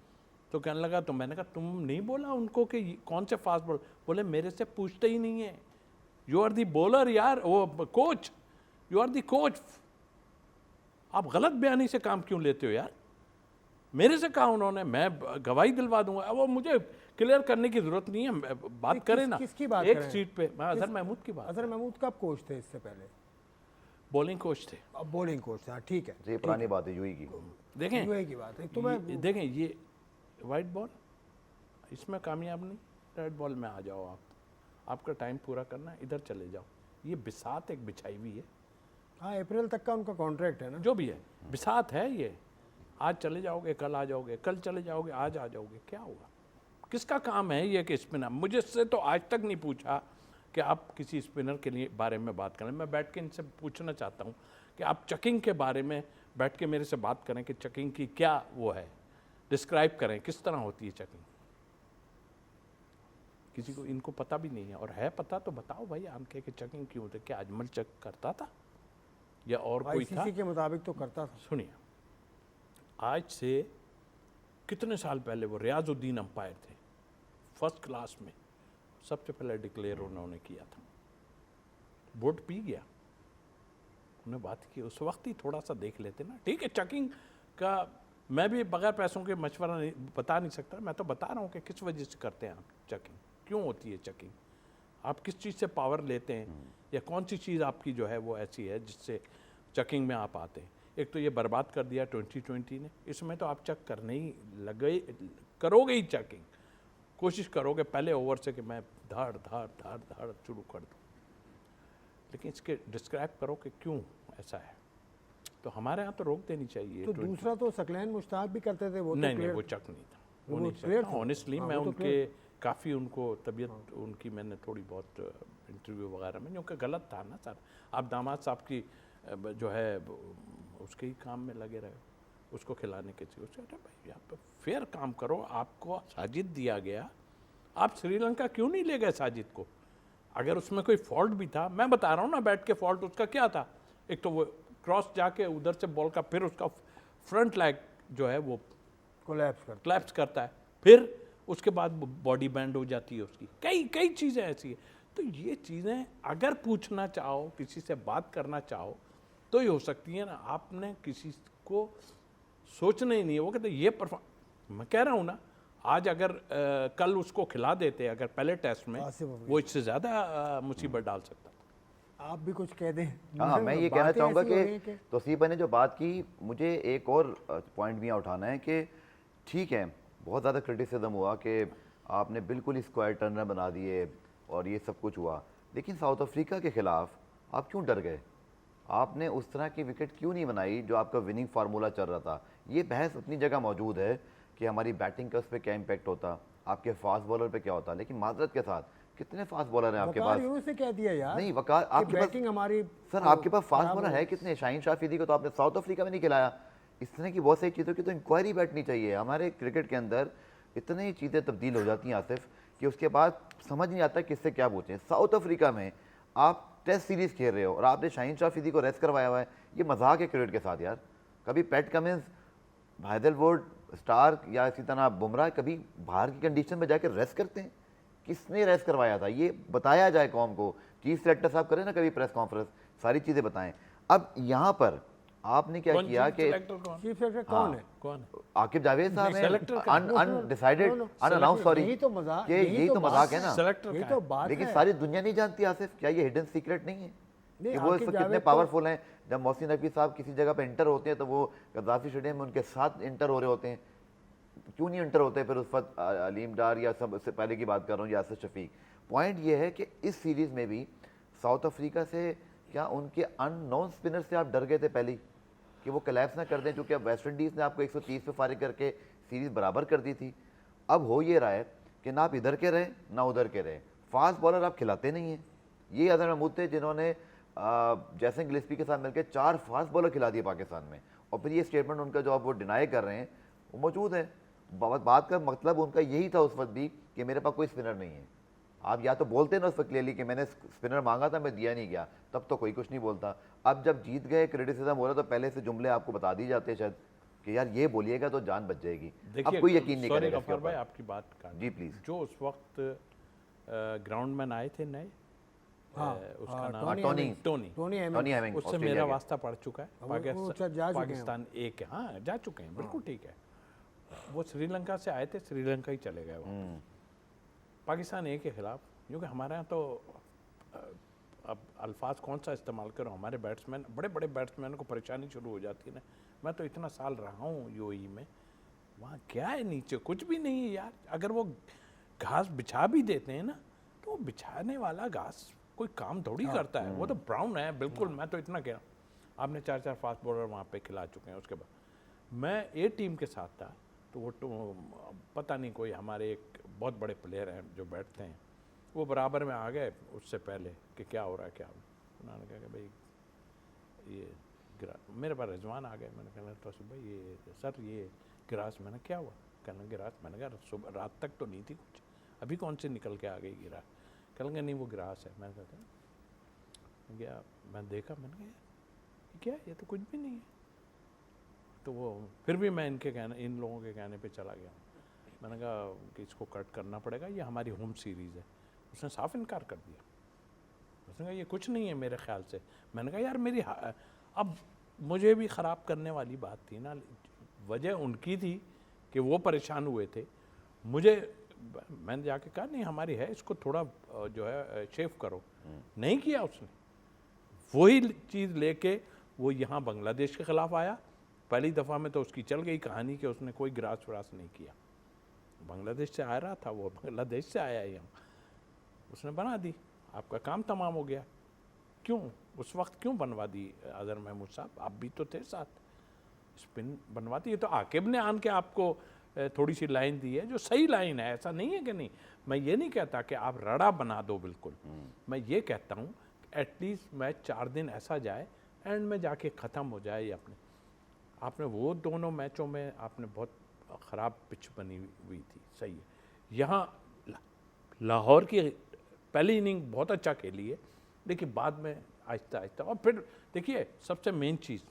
तो कहने लगा, तो मैंने कहा तुम नहीं बोला उनको कि कौन से फास्ट बॉलर? बोले मेरे से पूछते ही नहीं है, यू आर दी बॉलर यार, वो coach, you are the coach, आप गलत बयानी से काम क्यों लेते हो यार? मेरे से कहा उन्होंने, मैं गवाही दिलवा दूंगा। अब वो मुझे क्लियर करने की जरूरत नहीं है, बात करें ना। किसकी बात एक करें? सीट पे मैं अजहर महमूद की बात, अजहर महमूद कब कोच थे इससे पहले? बॉलिंग कोच थे। अब बॉलिंग कोच था, ठीक है। ये पुरानी बात है यूएई की। देखें यूएई की बात है तो मैं देखें ये वाइट बॉल, इसमें कामयाब नहीं, रेड बॉल में आ जाओ आप, आपका टाइम पूरा करना है, इधर चले जाओ। ये बिसात एक बिछाई हुई है। हाँ, अप्रैल तक का उनका कॉन्ट्रैक्ट है ना। जो भी है बिसात है ये, आज चले जाओगे कल आ जाओगे, कल चले जाओगे आज आ जाओगे, क्या होगा? किसका काम है ये कि स्पिनर? मुझे से तो आज तक नहीं पूछा कि आप किसी स्पिनर के लिए बारे में बात करें। मैं बैठ के इनसे पूछना चाहता हूँ कि आप चकिंग के बारे में बैठ के मेरे से बात करें कि चकिंग की क्या वो है, डिस्क्राइब करें किस तरह होती है चकिंग। किसी को इनको पता भी नहीं है, और है पता तो बताओ भाई आमके कि चकिंग क्यों होती है। क्या अजमल चक करता था या और कोई था? आईसीसी के मुताबिक तो करता था। सुनिए, आज से कितने साल पहले वो रियाजुद्दीन अंपायर थे, फर्स्ट क्लास में, सबसे पहले डिक्लेयर उन्होंने किया था। वोट पी गया, उन्हें बात की, उस वक्त ही थोड़ा सा देख लेते ना। ठीक है, चकिंग का मैं भी बगैर पैसों के मशवरा नहीं बता नहीं सकता, मैं तो बता रहा हूँ कि किस वजह से करते हैं आप चकिंग, क्यों होती है चकिंग, आप किस चीज़ से पावर लेते हैं, या कौन सी चीज़ आपकी जो है वो ऐसी है जिससे चकिंग में आप आते हैं। एक तो ये बर्बाद कर दिया 2020 ने, इसमें तो आप चक करने ही लगे, करोगे ही चकिंग, कोशिश करोगे पहले ओवर से कि मैं धाड़ धाड़ धाड़ धाड़ शुरू कर दूँ, लेकिन इसके डिस्क्राइब करो कि क्यों ऐसा है। तो हमारे यहाँ तो रोक देनी चाहिए। तो दूसरा तो सकलैन मुश्ताक भी करते थे, वो तो नहीं clear- वो चक नहीं था, वो वो नहीं clear था था। ऑनेस्टली। हाँ, मैं वो तो उनके काफ़ी उनको तबीयत उनकी मैंने थोड़ी बहुत इंटरव्यू वगैरह में, क्योंकि गलत था ना सर, आप दामाद साहब की जो है उसके ही काम में लगे रहे, उसको खिलाने के चाहिए। उससे अरे भाई आप फेयर काम करो, आपको साजिद दिया गया, आप श्रीलंका क्यों नहीं ले गए साजिद को? अगर उसमें कोई फॉल्ट भी था, मैं बता रहा हूँ ना बैठ के, फॉल्ट उसका क्या था? एक तो वो क्रॉस जाके उधर से बॉल का, फिर उसका फ्रंट लेग जो है वो क्लैप्स करता है, फिर उसके बाद बॉडी बैंड हो जाती है उसकी, कई चीज़ें ऐसी है। तो ये चीज़ें अगर पूछना चाहो, किसी से बात करना चाहो तो ही हो सकती है ना। आपने किसी को सोचना ही नहीं है, वो कहते ये मैं कह रहा हूँ ना, आज अगर कल उसको खिला देते अगर पहले टेस्ट में, वो इससे ज़्यादा मुसीबत डाल सकता था। आप भी कुछ कह दें। हाँ, मैं ये कहना बातें चाहूँगा ऐसी हो रही हैं कि तौसीफ भाई ने जो बात की, मुझे एक और पॉइंट भी यहाँ उठाना है कि ठीक है, बहुत ज़्यादा क्रिटिसिज्म हुआ कि आपने बिल्कुल ही स्क्वायर टर्नर बना दिए और ये सब कुछ हुआ, लेकिन साउथ अफ्रीका के ख़िलाफ़ आप क्यों डर गए? आपने उस तरह की विकेट क्यों नहीं बनाई जो आपका विनिंग फार्मूला चल रहा था? ये बहस अपनी जगह मौजूद है कि हमारी बैटिंग का उस पर क्या इम्पैक्ट होता, आपके फास्ट बॉलर पे क्या होता, लेकिन माजरत के साथ कितने फास्ट बॉलर हैं आपके पास? यूनुस ने कह दिया यार, नहीं वकार, आपके पास बैटिंग हमारी सर, आपके पास फास्ट बॉलर है कितने? शाहीन शाफिदी को तो आपने साउथ अफ्रीका में नहीं खिलाया। इस तरह की बहुत सारी चीज़ों की तो इंक्वायरी बैठनी चाहिए। हमारे क्रिकेट के अंदर इतनी चीज़ें तब्दील हो जाती हैं आसिफ कि उसके बाद समझ नहीं आता किससे क्या पूछें। साउथ अफ्रीका में आप टेस्ट सीरीज़ खेल रहे हो और आपने शाहीन शाफिदी को रेस्ट करवाया हुआ है, ये मजाक है क्रिकेट के साथ यार। कभी पैट कमिंस, हैदरवुड, स्टार्क या इसी तरह बुमराह कभी बाहर की कंडीशन में जाकर रेस्ट करते हैं? किसने रेस्ट करवाया था? ये बताया जाए कौम को। चीफ सेलेक्टर साहब करें ना कभी प्रेस कॉन्फ्रेंस, सारी चीज़ें बताएं। अब यहाँ पर आपने क्या किया कि चीफ सेलेक्टर कौन है? कौन? आकिब जावेद साहब हैं, अनडिसाइडेड, अनअनाउंस, सॉरी, यही तो मजाक, यही तो मजाक है ना। सेलेक्टर ये का तो है। बात लेकिन है। सारी दुनिया नहीं जानती आसिफ, क्या ये हिडन सीक्रेट नहीं है नहीं, कि वो आकिब कितने जावेद पावरफुल हैं? जब मोहसिन नकवी साहब किसी जगह पे इंटर होते हैं तो वो गद्दाफी स्टेडियम में उनके साथ इंटर हो रहे होते हैं, क्यों नहीं इंटर होते? फिर उस वक्त अलीम डार या सब, उससे पहले की बात कर रहा हूँ, यासिर शफीक। पॉइंट ये है कि इस सीरीज़ में भी साउथ अफ्रीका से, क्या उनके अननोन स्पिनर से आप डर गए थे पहले कि वो कलैप्स ना कर दें? क्योंकि अब वेस्ट इंडीज़ ने आपको 130 पे फारिग करके सीरीज़ बराबर कर दी थी। अब हो ये रहा है कि ना आप इधर के रहे ना उधर के रहे, फास्ट बॉलर आप खिलाते नहीं हैं। ये अजहर महमूद थे जिन्होंने जैसन गिलेस्पी के साथ मिलकर 4 फास्ट बॉलर खिला दिए पाकिस्तान में, और फिर ये स्टेटमेंट उनका जो आप वो डिनाई कर रहे हैं वो मौजूद है। बात का मतलब उनका यही था उस वक्त भी कि मेरे पास कोई स्पिनर नहीं है। आप या तो बोलते ना उस वक्त क्लियरली कि मैंने स्पिनर मांगा था, मैं दिया नहीं गया, तब तो कोई कुछ नहीं बोलता। अब जब जीत गए, क्रिटिसिज्म हो रहा, तो पहले से जुमले आपको बता दिए जाते हैं शायद कि यार ये बोलिएगा तो जान बच जाएगी। अब कोई यकीन नहीं करेगा इसके गफार भाई, ऊपर। आपकी बात का जी प्लीज। जो उस वक्त ग्राउंडमैन आए थे नए, उसका नाम टोनी टोनी हैमिंग, उससे ऑस्ट्रेलिया मेरा के। वास्ता पड़ चुका है। वो शायद जा चुके हैं। पाकिस्तान एक है, हाँ जा चुके हैं, बिल्कुल ठीक है। वो श्रीलंका से आए थे, श्रीलंका ही चले गए वो पाकिस्तान ए के खिलाफ। क्योंकि हमारे यहाँ तो अब अल्फाज कौन सा इस्तेमाल करो, हमारे बैट्समैन, बड़े बड़े बैट्समैन को परेशानी शुरू हो जाती है ना। मैं तो इतना साल रहा हूँ यूएई में, वहाँ क्या है, नीचे कुछ भी नहीं है यार। अगर वो घास बिछा भी देते हैं ना, तो बिछाने वाला घास कोई काम थोड़ी करता है, वो तो ब्राउन है बिल्कुल। मैं तो इतना कह रहा हूँ, आपने 4-4 फास्ट बॉलर वहाँ पे खिला चुके हैं। उसके बाद मैं ए टीम के साथ था, तो वो पता नहीं कोई हमारे एक बहुत बड़े प्लेयर हैं जो बैठते हैं, वो बराबर में आ गए उससे पहले कि क्या हो रहा है, क्या हो रहा है। उन्होंने कहा कि भाई ये मेरे पास रिजवान आ गए। मैंने कहा तो भाई ये सर ये गिरास। मैंने क्या हुआ, कहना गिरास। मैंने कहा सुबह रात तक तो नहीं थी कुछ, अभी कौन से निकल के आ गई गिरास। कहेंगे नहीं वो गिरास है। मैंने कहा गया, मैं देखा, मैंने कहा क्या ये तो कुछ भी नहीं है। तो वो फिर भी मैं इन लोगों के कहने पे चला गया। मैंने कहा कि इसको कट करना पड़ेगा, ये हमारी होम सीरीज़ है। उसने साफ इनकार कर दिया। उसने कहा ये कुछ नहीं है मेरे ख्याल से। मैंने कहा यार मेरी अब मुझे भी ख़राब करने वाली बात थी ना, वजह उनकी थी कि वो परेशान हुए थे। मैंने जाके कहा नहीं हमारी है, इसको थोड़ा जो है शेव करो। नहीं किया उसने। वही चीज़ लेके वो यहाँ बांग्लादेश के ख़िलाफ़ आया। पहली दफ़ा में तो उसकी चल गई कहानी कि उसने कोई ग्रास व्रास नहीं किया। बांग्लादेश से आ रहा था वो, बांग्लादेश से आया यहाँ, उसने बना दी, आपका काम तमाम हो गया। क्यों उस वक्त क्यों बनवा दी अजहर महमूद साहब, आप भी तो थे साथ, स्पिन बनवाती है। तो आकिब ने आन के आपको थोड़ी सी लाइन दी है जो सही लाइन है, ऐसा नहीं है कि नहीं। मैं ये नहीं कहता कि आप रड़ा बना दो बिल्कुल, मैं ये कहता हूँ एटलीस्ट मैच 4 दिन ऐसा जाए, एंड में जाके ख़त्म हो जाए ये अपने। आपने वो दोनों मैचों में आपने बहुत ख़राब पिच बनी हुई थी, सही है। यहाँ लाहौर की पहली इनिंग बहुत अच्छा खेली है, लेकिन बाद में आहिस्ता आहिस्ता। और फिर देखिए सबसे मेन चीज़,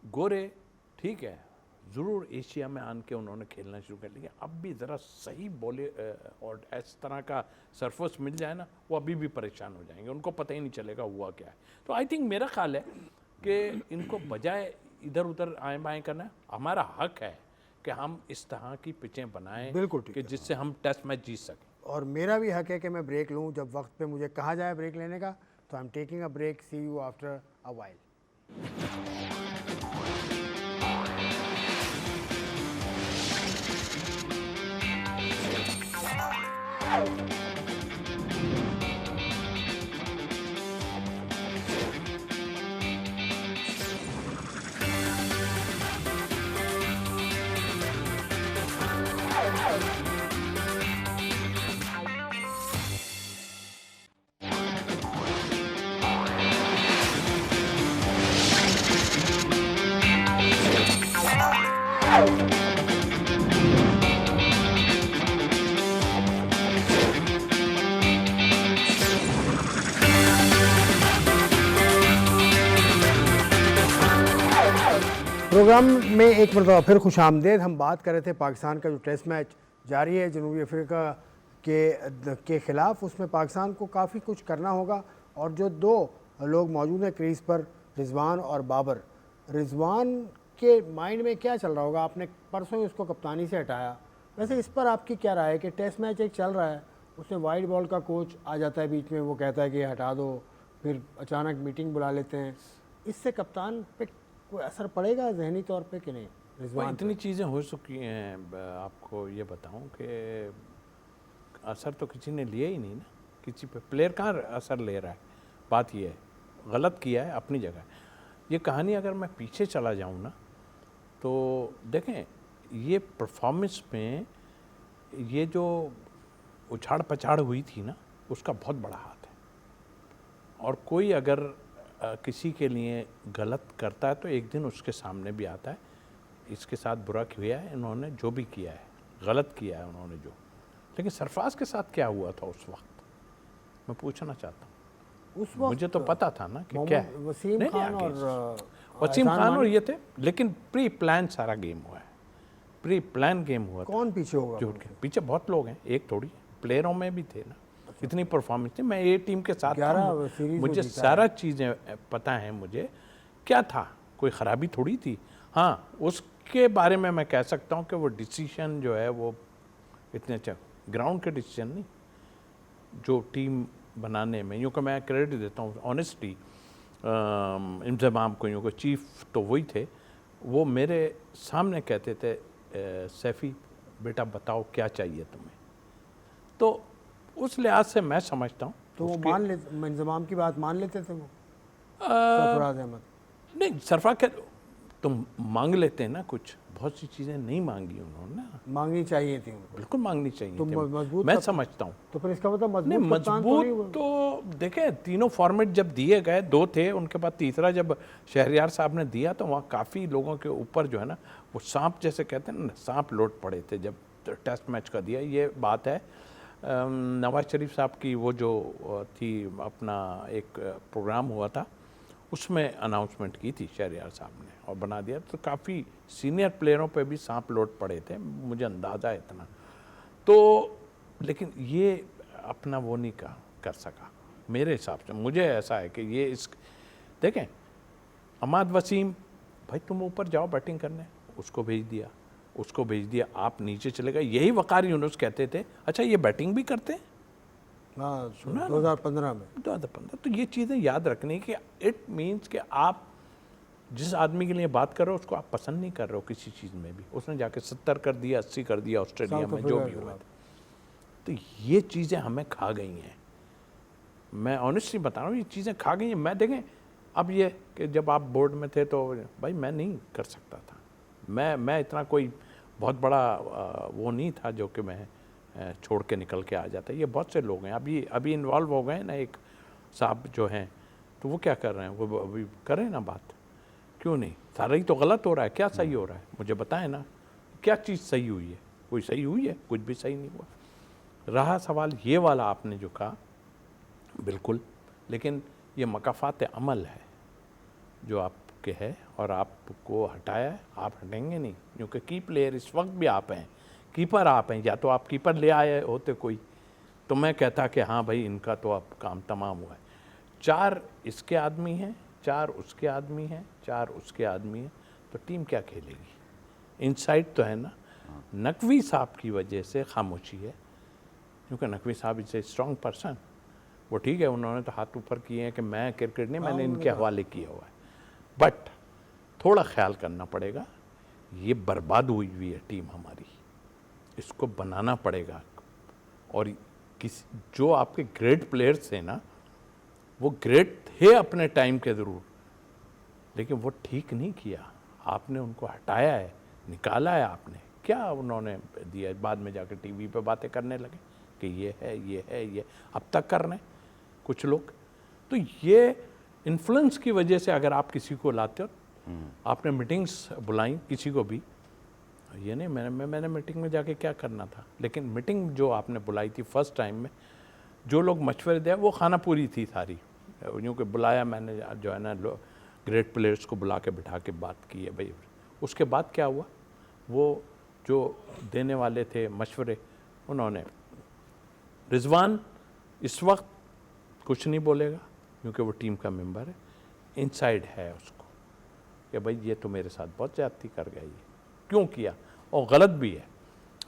गोरे ठीक है ज़रूर एशिया में आन के उन्होंने खेलना शुरू कर लिया, अब भी ज़रा सही बोले और इस तरह का सरफेस मिल जाए ना, वो अभी भी परेशान हो जाएंगे, उनको पता ही नहीं चलेगा हुआ क्या है। तो आई थिंक मेरा ख्याल है कि इनको बजाय इधर उधर आए बाएँ करना, हमारा हक है कि हम इस तरह की पिचें बनाएं बिल्कुल ठीक कि जिससे हम टेस्ट मैच जीत सकें। और मेरा भी हक है कि मैं ब्रेक लूं जब वक्त पे मुझे कहा जाए ब्रेक लेने का। तो I am taking a break, see you after a while. Programme में एक मरतबा फिर खुश आमदेद। हम बात कर रहे थे पाकिस्तान का जो टेस्ट मैच जारी है जनूबी अफ्रीका के ख़िलाफ़, उसमें पाकिस्तान को काफ़ी कुछ करना होगा। और जो 2 लोग मौजूद हैं क्रीज़ पर, रिजवान और बाबर, रिजवान के माइंड में क्या चल रहा होगा? आपने परसों ही उसको कप्तानी से हटाया, वैसे इस पर आपकी क्या राय है कि टेस्ट मैच एक चल रहा है, उसमें वाइड बॉल का कोच आ जाता है बीच में, वो कहता है कि हटा दो, फिर अचानक मीटिंग बुला लेते हैं, इससे कप्तान पे कोई असर पड़ेगा जहनी तौर पे कि नहीं? रिजवान इतनी चीज़ें हो चुकी हैं, आपको ये बताऊं कि असर तो किसी ने लिया ही नहीं ना, किसी पे प्लेयर कहाँ असर ले रहा है। बात ये है, गलत किया है अपनी जगह। ये कहानी अगर मैं पीछे चला जाऊं ना, तो देखें ये परफॉर्मेंस में ये जो उछाड़ पछाड़ हुई थी ना, उसका बहुत बड़ा हाथ है। और कोई अगर किसी के लिए गलत करता है तो एक दिन उसके सामने भी आता है। इसके साथ बुरा किया है इन्होंने, जो भी किया है गलत किया है उन्होंने जो, लेकिन सरफराज के साथ क्या हुआ था उस वक्त, मैं पूछना चाहता हूँ। उस वक्त मुझे तो पता था ना कि क्या है। वसीम नहीं, खान आगे और वसीम एहसान खान और मानी। ये थे, लेकिन प्री प्लान सारा गेम हुआ है, प्री प्लान गेम हुआ था। कौन पीछे होगा? झूठ के पीछे बहुत लोग हैं, एक थोड़ी, प्लेयरों में भी थे ना, इतनी परफॉर्मेंस थी। मैं ये टीम के साथ था, 11 सीरीज मुझे में जीता सारा चीज़ें पता है मुझे क्या था, कोई ख़राबी थोड़ी थी। हाँ, उसके बारे में मैं कह सकता हूँ कि वो डिसीजन जो है वो इतने अच्छा, ग्राउंड के डिसीजन नहीं, जो टीम बनाने में, यूँ कि मैं क्रेडिट देता हूँ ऑनेस्टली इंतज़ाम को, यूँ कि चीफ तो वही थे, वो मेरे सामने कहते थे सैफ़ी बेटा बताओ क्या चाहिए तुम्हें, तो उस लिहाज से मैं समझता हूँ। तो वो मान लेते, इंजमाम की बात मान लेते थे वो सरफराज अहमद? नहीं, सरफराज क्या, तुम मांग लेते हैं ना कुछ, बहुत सी चीज़ें नहीं मांगी उन्होंने ना, मांगनी चाहिए थी उनको। बिल्कुल मांगनी चाहिए तो थी, मजबूत मैं समझता हूँ। तो फिर इसका मतलब नहीं, मजबूत कप्तान तो नहीं हुआ। मजबूत तो देखें, तीनों फॉर्मेट जब दिए गए, 2 थे, उनके बाद तीसरा जब शहरयार साहब ने दिया तो वहाँ काफ़ी लोगों के ऊपर जो है ना, वो सांप जैसे कहते हैं ना, सांप लौट पड़े थे जब टेस्ट मैच का दिया। ये बात है नवाज शरीफ साहब की वो जो थी, अपना एक प्रोग्राम हुआ था, उसमें अनाउंसमेंट की थी शहरयार साहब ने और बना दिया, तो काफ़ी सीनियर प्लेयरों पे भी सांप लौट पड़े थे, मुझे अंदाज़ा है इतना। तो लेकिन ये अपना वो नहीं कर सका मेरे हिसाब से। मुझे ऐसा है कि ये इस देखें, अमाद वसीम, भाई तुम ऊपर जाओ बैटिंग करने, उसको भेज दिया, उसको भेज दिया, आप नीचे चले गए। यही वकार यूनुस कहते थे, अच्छा ये बैटिंग भी करते हैं। हाँ, सुना 2015 में। 2015। तो ये चीज़ें याद रखनी कि इट मीन्स कि आप जिस आदमी के लिए बात कर रहे हो उसको आप पसंद नहीं कर रहे हो किसी चीज़ में भी। उसने जाके 70 कर दिया, 80 कर दिया ऑस्ट्रेलिया साउथ में, जो अफ्रीका भी के हुआ खिलाफ। था। तो ये चीज़ें हमें खा गई हैं, मैं ऑनेस्टली बता रहा हूँ, ये चीज़ें खा गई हैं। मैं देखें, अब ये कि जब आप बोर्ड में थे तो भाई मैं नहीं कर सकता था, मैं इतना कोई बहुत बड़ा वो नहीं था जो कि मैं छोड़ के निकल के आ जाता। ये बहुत से लोग हैं अभी इन्वॉल्व हो गए हैं ना, एक साहब जो हैं, तो वो क्या कर रहे हैं, वो अभी करें ना बात, क्यों नहीं? सारा ही तो गलत हो रहा है, क्या सही हो रहा है मुझे बताएं ना, क्या चीज़ सही हुई है? कोई सही हुई है? कुछ भी सही नहीं हुआ। रहा सवाल ये वाला आपने जो कहा, बिल्कुल, लेकिन ये मकाफात अमल है जो आपके है और आपको हटाया है, आप हटेंगे नहीं, क्योंकि की प्लेयर इस वक्त भी आप हैं, कीपर आप हैं। या तो आप कीपर ले आए होते कोई, तो मैं कहता कि हाँ भाई इनका तो अब काम तमाम हुआ है। 4 इसके आदमी हैं, 4 उसके आदमी हैं, 4 उसके आदमी हैं, तो टीम क्या खेलेगी? इनसाइड तो है ना, नकवी साहब की वजह से खामोशी है, क्योंकि नकवी साहब इज ए स्ट्रॉन्ग पर्सन। वो ठीक है, उन्होंने तो हाथ ऊपर किए हैं कि मैं क्रिकेट नहीं, मैंने इनके हवाले किया हुआ है, बट थोड़ा ख्याल करना पड़ेगा। ये बर्बाद हुई हुई है टीम हमारी, इसको बनाना पड़ेगा। और किस जो आपके ग्रेट प्लेयर्स थे ना, वो ग्रेट थे अपने टाइम के ज़रूर, लेकिन वो ठीक नहीं किया, आपने उनको हटाया है, निकाला है आपने। क्या उन्होंने दिया? बाद में जाकर टीवी पे बातें करने लगे कि ये है, ये है, ये अब तक कर रहे हैं कुछ लोग। तो ये इन्फ्लुएंस की वजह से अगर आप किसी को लाते हो, आपने मीटिंग्स बुलाई किसी को भी, ये नहीं मैंने मीटिंग में जाके क्या करना था, लेकिन मीटिंग जो आपने बुलाई थी फर्स्ट टाइम में, जो लोग मशवरे दिया वो खाना पूरी थी सारी, यूँ कि बुलाया मैंने जो है ना ग्रेट प्लेयर्स को बुला के बिठा के बात की है भाई। उसके बाद क्या हुआ, वो जो देने वाले थे मशवरे, उन्होंने, रिजवान इस वक्त कुछ नहीं बोलेगा क्योंकि वो टीम का मेंबर है, इनसाइड है उसको कि भाई ये तो मेरे साथ बहुत ज़्यादती कर गया, ये क्यों किया, और गलत भी है।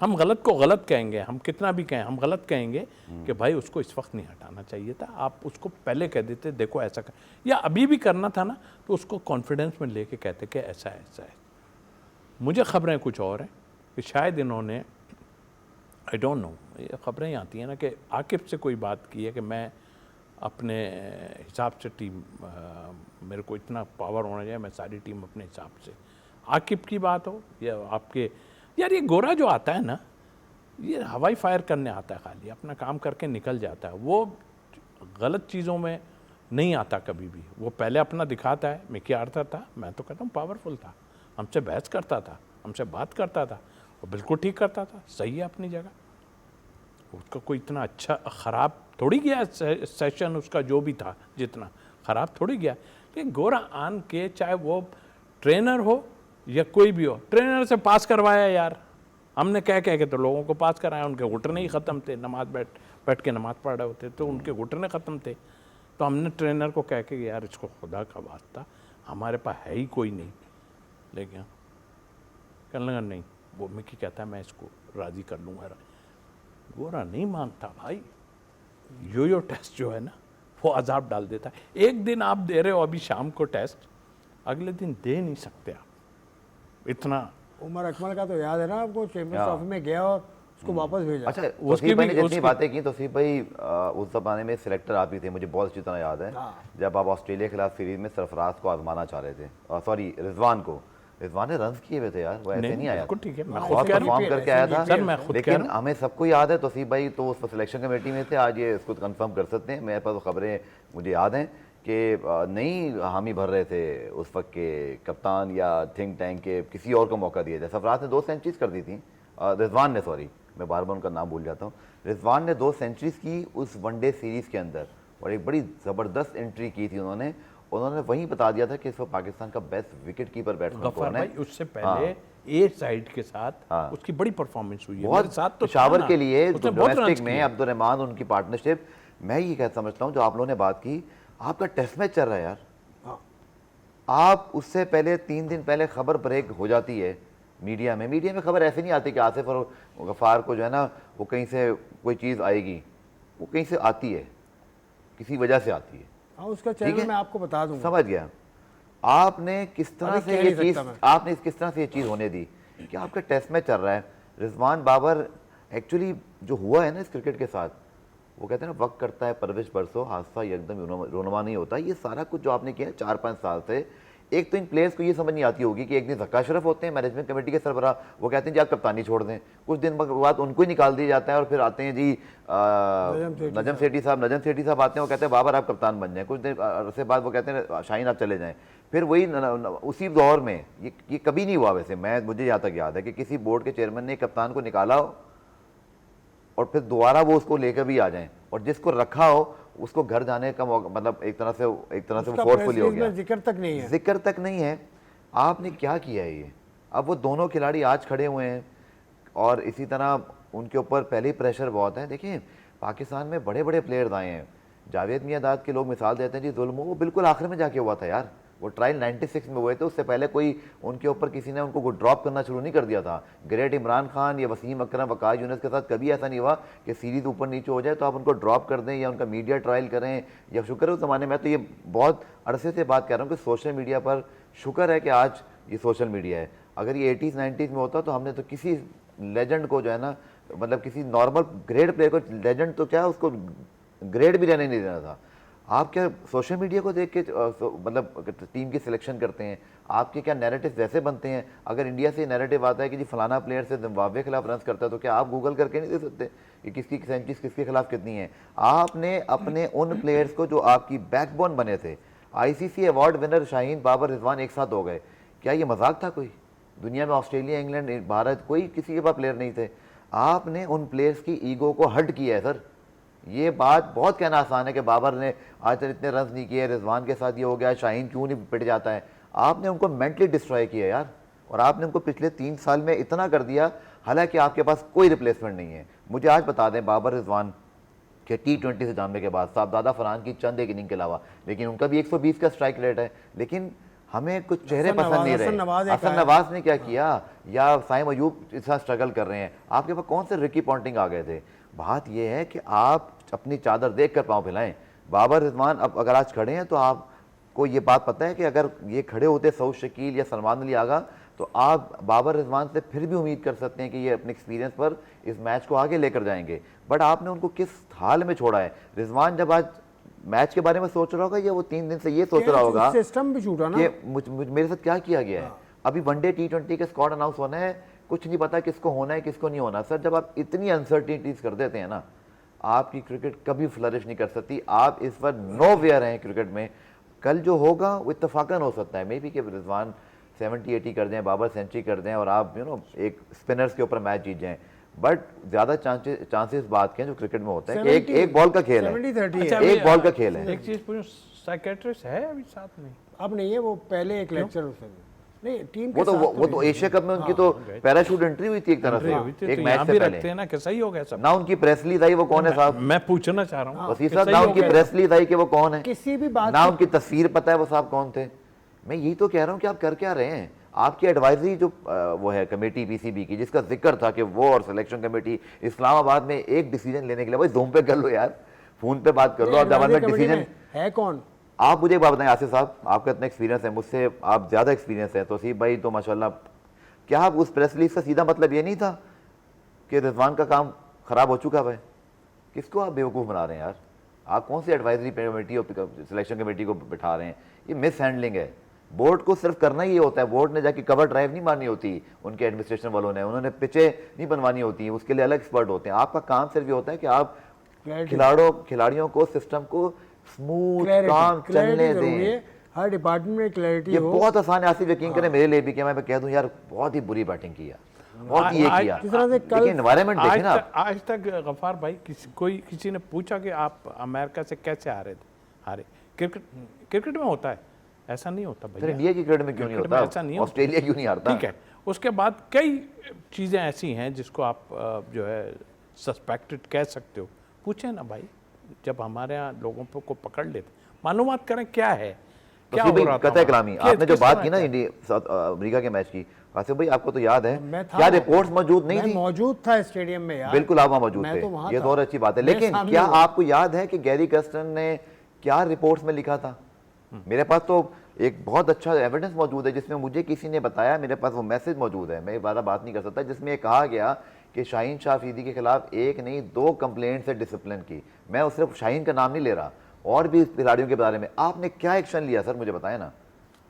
हम गलत को गलत कहेंगे, हम कितना भी कहें हम गलत कहेंगे कि भाई उसको इस वक्त नहीं हटाना चाहिए था, आप उसको पहले कह देते देखो ऐसा कर, या अभी भी करना था ना, तो उसको कॉन्फिडेंस में लेके कहते कि ऐसा है ऐसा है। मुझे खबरें कुछ और हैं कि शायद इन्होंने, आई डोंट नो, ये खबरें आती हैं ना कि आकिब से कोई बात की है कि मैं अपने हिसाब से टीम, मेरे को इतना पावर होना चाहिए, मैं सारी टीम अपने हिसाब से, आकिब की बात हो या आपके, यार ये गोरा जो आता है ना, ये हवाई फायर करने आता है, खाली अपना काम करके निकल जाता है, वो गलत चीज़ों में नहीं आता कभी भी। वो पहले अपना दिखाता है, मैं क्या अर्थ था, मैं तो कहता हूँ पावरफुल था, हमसे बहस करता था, हमसे बात करता था, वो बिल्कुल ठीक करता था, सही है अपनी जगह, उसका कोई इतना अच्छा ख़राब थोड़ी गया सेशन उसका, जो भी था जितना ख़राब थोड़ी गया। लेकिन गोरा आन के चाहे वो ट्रेनर हो या कोई भी हो, ट्रेनर से पास करवाया यार, हमने कह के तो लोगों को पास कराया, उनके घुटने ही ख़त्म थे, नमाज बैठ के नमाज पढ़ रहे होते तो उनके घुटने ख़त्म थे, तो हमने ट्रेनर को कह के यार इसको खुदा का वास्ता, हमारे पास है ही कोई नहीं, लेकिन कहने लगा नहीं, वो मिकी कहता है मैं इसको राज़ी कर लूँगा। गोरा नहीं मानता भाई, यो टेस्ट जो है ना वो अजाब डाल देता है। एक दिन आप दे रहे हो अभी शाम को टेस्ट, अगले दिन दे नहीं सकते आप इतना। उमर अकमल का तो याद है ना आपको, चैंपियंस ट्रॉफी में गया और उसको वापस भेजा। अच्छा, तौसीफ भाई ने जितनी बातें की, तौसीफ भाई उस ज़माने में सिलेक्टर आप ही थे, मुझे बहुत अच्छी तरह याद है, जब आप ऑस्ट्रेलिया के खिलाफ सीरीज में सरफराज को आजमाना चाह रहे थे, सॉरी रिजवान ने रन किए हुए थे यार, वो ऐसे नहीं आया, ठीक है, मैं बहुत परफॉर्म करके आया था सर, मैं खुद लेकिन हमें सबको याद है, तौसीफ भाई तो उस सिलेक्शन कमेटी में थे, आज ये इसको कंफर्म कर सकते हैं, मेरे पास खबरें मुझे याद हैं कि नहीं हामी भर रहे थे उस वक्त के कप्तान या थिंक टैंक के किसी और को मौका दिया जाए। सरफराज ने 2 सेंचुरीज कर दी थी, रिजवान ने, सॉरी मैं बार बार उनका नाम भूल जाता हूँ, रिजवान ने 2 सेंचुरीज की उस वनडे सीरीज़ के अंदर, और एक बड़ी ज़बरदस्त एंट्री की थी उन्होंने वहीं बता दिया था कि इस वक्त पाकिस्तान का बेस्ट विकेट कीपर बैट्समैन कौन है। उससे पहले ए साइड के साथ उसकी बड़ी परफॉर्मेंस हुई है, बहुत साथ तो पेशावर के लिए डोमेस्टिक में अब्दुल रहमान उनकी पार्टनरशिप, मैं ये कह समझता हूँ जो आप लोगों ने बात की, आपका टेस्ट मैच चल रहा है यार, आप उससे पहले 3 दिन पहले खबर ब्रेक हो जाती है मीडिया में खबर ऐसे नहीं आती कि आसिफ और गफ़ार को जो है ना वो कहीं से कोई चीज़ आएगी, वो कहीं से आती है, किसी वजह से आती है। हाँ, उसका चैनल मैं आपको बता दूंगा। समझ गया। आपने किस तरह से ये चीज़ होने दी कि आपका टेस्ट मैच चल रहा है, रिजवान बाबर एक्चुअली जो हुआ है ना इस क्रिकेट के साथ, वो कहते हैं ना वक्त करता है परवरिश बरसों, हादसा एकदम रोनुमा नहीं होता। ये सारा कुछ जो आपने किया 4-5 साल से, एक तो इन प्लेयर्स को ये समझ नहीं आती होगी कि एक दिन ज़क्का अशरफ होते हैं मैनेजमेंट कमेटी के सरबराह, वो कहते हैं जी आप कप्तानी छोड़ दें, कुछ दिन बाद उनको ही निकाल दिया जाता है और फिर आते हैं जी नजम सेठी साहब आते हैं, वो कहते हैं बाबर आप कप्तान बन जाएं, कुछ देर अरसे बाद वो कहते हैं शाहीन आप चले जाएं, फिर वही उसी दौर में ये कभी नहीं हुआ वैसे, मुझे यहाँ तक याद है कि किसी बोर्ड के चेयरमैन ने कप्तान को निकाला हो और फिर दोबारा वो उसको लेकर भी आ जाएं, और जिसको रखा हो उसको घर जाने का मौका, मतलब एक तरह से वो फोर्सफुली हो गया, जिक्र तक नहीं है। आपने क्या किया है ये? अब वो दोनों खिलाड़ी आज खड़े हुए हैं और इसी तरह उनके ऊपर पहले ही प्रेशर बहुत है। देखिए पाकिस्तान में बड़े बड़े प्लेयर्स आए हैं, जावेद मियांदाद के लोग मिसाल देते हैं जी जुल्म, वो बिल्कुल आखिर में जाके हुआ था यार, वो ट्रायल 96 में हुए थे, उससे पहले कोई उनके ऊपर किसी ने उनको ड्रॉप करना शुरू नहीं कर दिया था। ग्रेट इमरान खान या वसीम अकरम, वकास यूनुस के साथ कभी ऐसा नहीं हुआ कि सीरीज ऊपर नीचे हो जाए तो आप उनको ड्रॉप कर दें या उनका मीडिया ट्रायल करें, या शुक्र है उस ज़माने में, तो ये बहुत अरसे से बात कर रहा हूँ कि सोशल मीडिया पर शुक्र है कि आज ये सोशल मीडिया है। अगर ये 80s 90s में होता तो हमने तो किसी लेजेंड को जो है ना, मतलब किसी नॉर्मल ग्रेट प्लेयर को, लेजेंड तो क्या उसको ग्रेड भी रहने नहीं देना था। आप क्या सोशल मीडिया को देख के मतलब टीम की सिलेक्शन करते हैं? आपके क्या नैरेटिव वैसे बनते हैं? अगर इंडिया से नैरेटिव आता है कि जी फलाना प्लेयर से जिम्बाब्वे के खिलाफ रन करता है, तो क्या आप गूगल करके नहीं दे सकते कि किसकी सेंचुरीज किसके खिलाफ कितनी है? आपने अपने उन प्लेयर्स को जो आपकी बैकबोन बने थे, ICC award winner Shaheen, Babar, Rizwan एक साथ हो गए, क्या ये मजाक था? कोई दुनिया में ऑस्ट्रेलिया, इंग्लैंड, भारत, कोई किसी के पास प्लेयर नहीं थे। आपने उन प्लेयर्स की ईगो को हर्ट किया है सर। ये बात बहुत कहना आसान है कि बाबर ने आज तक इतने रन नहीं किए, रिजवान के साथ ये हो गया, शाहीन क्यों नहीं पिट जाता है। आपने उनको मेंटली डिस्ट्रॉय किया यार, और आपने उनको पिछले 3 साल में इतना कर दिया, हालांकि आपके पास कोई रिप्लेसमेंट नहीं है। मुझे आज बता दें बाबर, रिजवान के T20 से जाने के बाद साहबजादा फरहान की चंद एक इनिंग के अलावा, लेकिन उनका भी 120 का स्ट्राइक रेट है, लेकिन हमें कुछ चेहरे पसंद नहीं रहे। हसन नवाज ने क्या किया, या साइम अयूब इतना स्ट्रगल कर रहे हैं, आपके पास कौन से रिकी पॉन्टिंग आ गए थे? बात यह है कि आप अपनी चादर देख कर पाँव फैलाएं। बाबर, रिजवान अब अगर आज खड़े हैं तो आपको ये बात पता है कि अगर ये खड़े होते सऊद शकील या सलमान अली आगा, तो आप बाबर, रिजवान से फिर भी उम्मीद कर सकते हैं कि ये अपने एक्सपीरियंस पर इस मैच को आगे लेकर जाएंगे। बट आपने उनको किस हाल में छोड़ा है? रिजवान जब आज मैच के बारे में सोच रहा होगा, या वो 3 दिन से ये सोच रहा होगा सिस्टम भी छूटा ना कि मेरे साथ क्या किया गया है। अभी वनडे T20 के स्क्वाड अनाउंस होना है, कुछ नहीं पता किसको होना है किसको नहीं होना। सर जब आप इतनी अनसर्टिनिटीज कर देते हैं ना, आपकी क्रिकेट कभी फ्लरिश नहीं कर सकती। आप इस पर नो वेयर हैं क्रिकेट में। कल जो होगा वो इत्तफाकन हो सकता है, मे बी कि रिजवान 70-80 कर दें, बाबर सेंचुरी कर दें और आप एक स्पिनर्स के ऊपर मैच जीत जाएं, बट ज़्यादा चांसेस बात के हैं जो क्रिकेट में होता है कि एक बॉल का खेल है, 70-30 अच्छा, है। अभी, एक बॉल का खेल है। एक चीज़ पूछूं, साइकेट्रिस्ट है अभी साथ में? अब नहीं है, वो पहले एक लेक्चर उसने नहीं टीम के वो तो साथ वो तो एशिया कप में उनकी तो पैराशूट एंट्री हुई थी एक तरह हुई थी, से, एक तो मैच यहाँ से भी पहले रखते हैं ना कि सही हो गया सब। ना उनकी प्रेस रिलीज आई, वो कौन है साहब? मैं पूछना चाह रहा हूँ वसीफ कि साहब, सही ना हो उनकी गया प्रेस रिलीज आई कि वो कौन है, किसी भी बात ना उनकी तस्वीर पता है वो साहब कौन थे। मैं यही तो कह रहा हूँ कि आप कर क्या रहे हैं। आपकी एडवाइजरी जो वो है कमेटी पीसीबी की, जिसका जिक्र था कि वो और सिलेक्शन कमेटी इस्लामाबाद में एक डिसीजन लेने के लिए, भाई जूम पे कर लो यार, फोन पे बात कर लो, और एडवाइजरी गवर्नमेंट कमेटी डिसीजन। में है कौन? आप मुझे एक बात बताएं आसिफ साहब, आपका इतना एक्सपीरियंस है, मुझसे आप ज़्यादा एक्सपीरियंस है, तो तौसीफ भाई तो माशाल्लाह, क्या आप उस प्रेस रिलीज का सीधा मतलब ये नहीं था कि रिजवान का काम खराब हो चुका है? किसको आप बेवकूफ़ बना रहे हैं यार? आप कौन सी एडवाइजरी कमेटी और सिलेक्शन कमेटी को बिठा रहे हैं? ये मिस हैंडलिंग है। बोर्ड को सिर्फ करना ही होता है, बोर्ड ने जाके कवर ड्राइव नहीं मारनी होती, उनके एडमिनिस्ट्रेशन वालों ने, उन्होंने पिचे नहीं बनवानी होती, उसके लिए अलग एक्सपर्ट होते हैं। आपका काम सिर्फ ये होता है कि आप खिलाड़ियों को, सिस्टम को स्मूथ काम चलने दें। हर डिपार्टमेंट में क्लैरिटी ये हो। बहुत आसान है आसिफ, यकीन करें मेरे लिए भी, कि मैं कह दूं यार बहुत ही बुरी बैटिंग की यार, बहुत ही ये किया, जिस तरह से कल लेकिन एनवायरनमेंट देखें ना आप। आज तक गफ्फार भाई किसी ने पूछा कि आप अमेरिका से कैसे हारे? क्रिकेट में होता है, ऐसा नहीं होता फिर भाई। इंडिया की क्रिकेट में क्यों नहीं क्रिकेट में ऐसा होता? नहीं होता। ऑस्ट्रेलिया क्यों नहीं हारता? ठीक है, उसके बाद कई चीज़ें ऐसी हैं जिसको आप जो है सस्पेक्टेड कह सकते हो। पूछे ना भाई, जब हमारे यहाँ लोगों को पकड़ लेते, मालूमात करें क्या है, क्या हो रहा था कतई कलामी, वहाँ? आपने जो किस बात तरह की ना क्या? इंडिया अमेरिका के मैच की, आसिफ भाई आपको तो याद है मैं था क्या वहाँ। रिपोर्ट्स मौजूद नहीं मैं थी? मौजूद था स्टेडियम में यार। बिल्कुल आप वहाँ मौजूद मैं तो थे, वहाँ ये था। तो और अच्छी बात है। मेरे लेकिन सामने क्या हुआ। आपको याद है कि गैरी कर्स्टन ने क्या रिपोर्ट्स में लिखा था? मेरे पास तो एक बहुत अच्छा एविडेंस मौजूद है, जिसमें मुझे किसी ने बताया, मेरे पास वो मैसेज मौजूद है, मैं बार बात नहीं कर सकता, जिसमें कहा गया कि शाहीन शाह अफरीदी के खिलाफ एक नहीं 2 कंप्लेंट्स है डिसिप्लिन की। मैं सिर्फ शाहीन का नाम नहीं ले रहा, और भी खिलाड़ियों के बारे में आपने क्या एक्शन लिया सर, मुझे बताएं ना।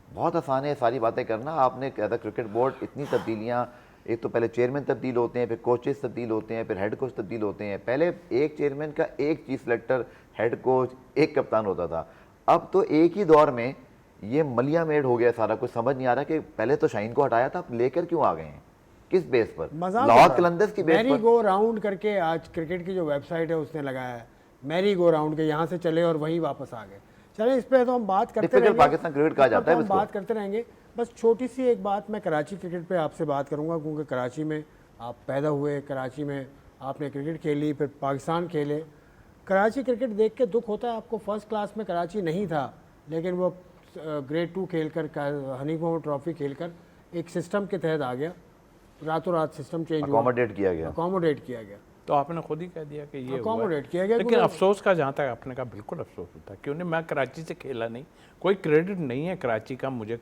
बहुत आसान है सारी बातें करना। आपने एज अ क्रिकेट बोर्ड इतनी तब्दीलियाँ, एक तो पहले चेयरमैन तब्दील होते हैं, फिर कोचेस तब्दील होते हैं, फिर हेड कोच तब्दील होते हैं। पहले एक चेयरमैन का एक चीफ सेलेक्टर, हेड कोच, एक कप्तान होता था। अब तो एक ही दौर में ये मलिया मेड हो गया सारा कुछ। समझ नहीं आ रहा कि पहले तो शाहीन को हटाया था, अब लेकर क्यों आ गए हैं, किस बेस पर? लाहौर कलंदर्स की बेस मैरी पर। गो राउंड करके आज क्रिकेट की जो वेबसाइट है उसने लगाया है, मैरी गो राउंड के, यहाँ से चले और वहीं वापस आ गए। चले इस पे तो हम बात करते टिपिकल रहेंगे, पाकिस्तान क्रिकेट कहा जाता है हम इसको। बात करते रहेंगे। बस छोटी सी एक बात मैं कराची क्रिकेट पे आपसे बात करूंगा, क्योंकि कराची में आप पैदा हुए, कराची में आपने क्रिकेट खेली, फिर पाकिस्तान खेले। कराची क्रिकेट देख के दुख होता है, आपको फर्स्ट क्लास में कराची नहीं था, लेकिन वो ग्रेड 2 खेलकर, हनीफ मोहम्मद ट्रॉफी खेलकर एक सिस्टम के तहत आ गया, रातों रात सिस्टम चेंज हुआ, अकोमोडेट किया गया। अकोमोडेट किया गया। तो आपने खुद ही कह दिया कि ये हुआ है। अकोमोडेट किया गया, लेकिन क्योंकि- अफसोस का, जहाँ तक आपने कहा, बिल्कुल अफसोस होता है। क्यों नहीं, मैं कराची से खेला नहीं, कोई क्रेडिट नहीं है कराची का मुझे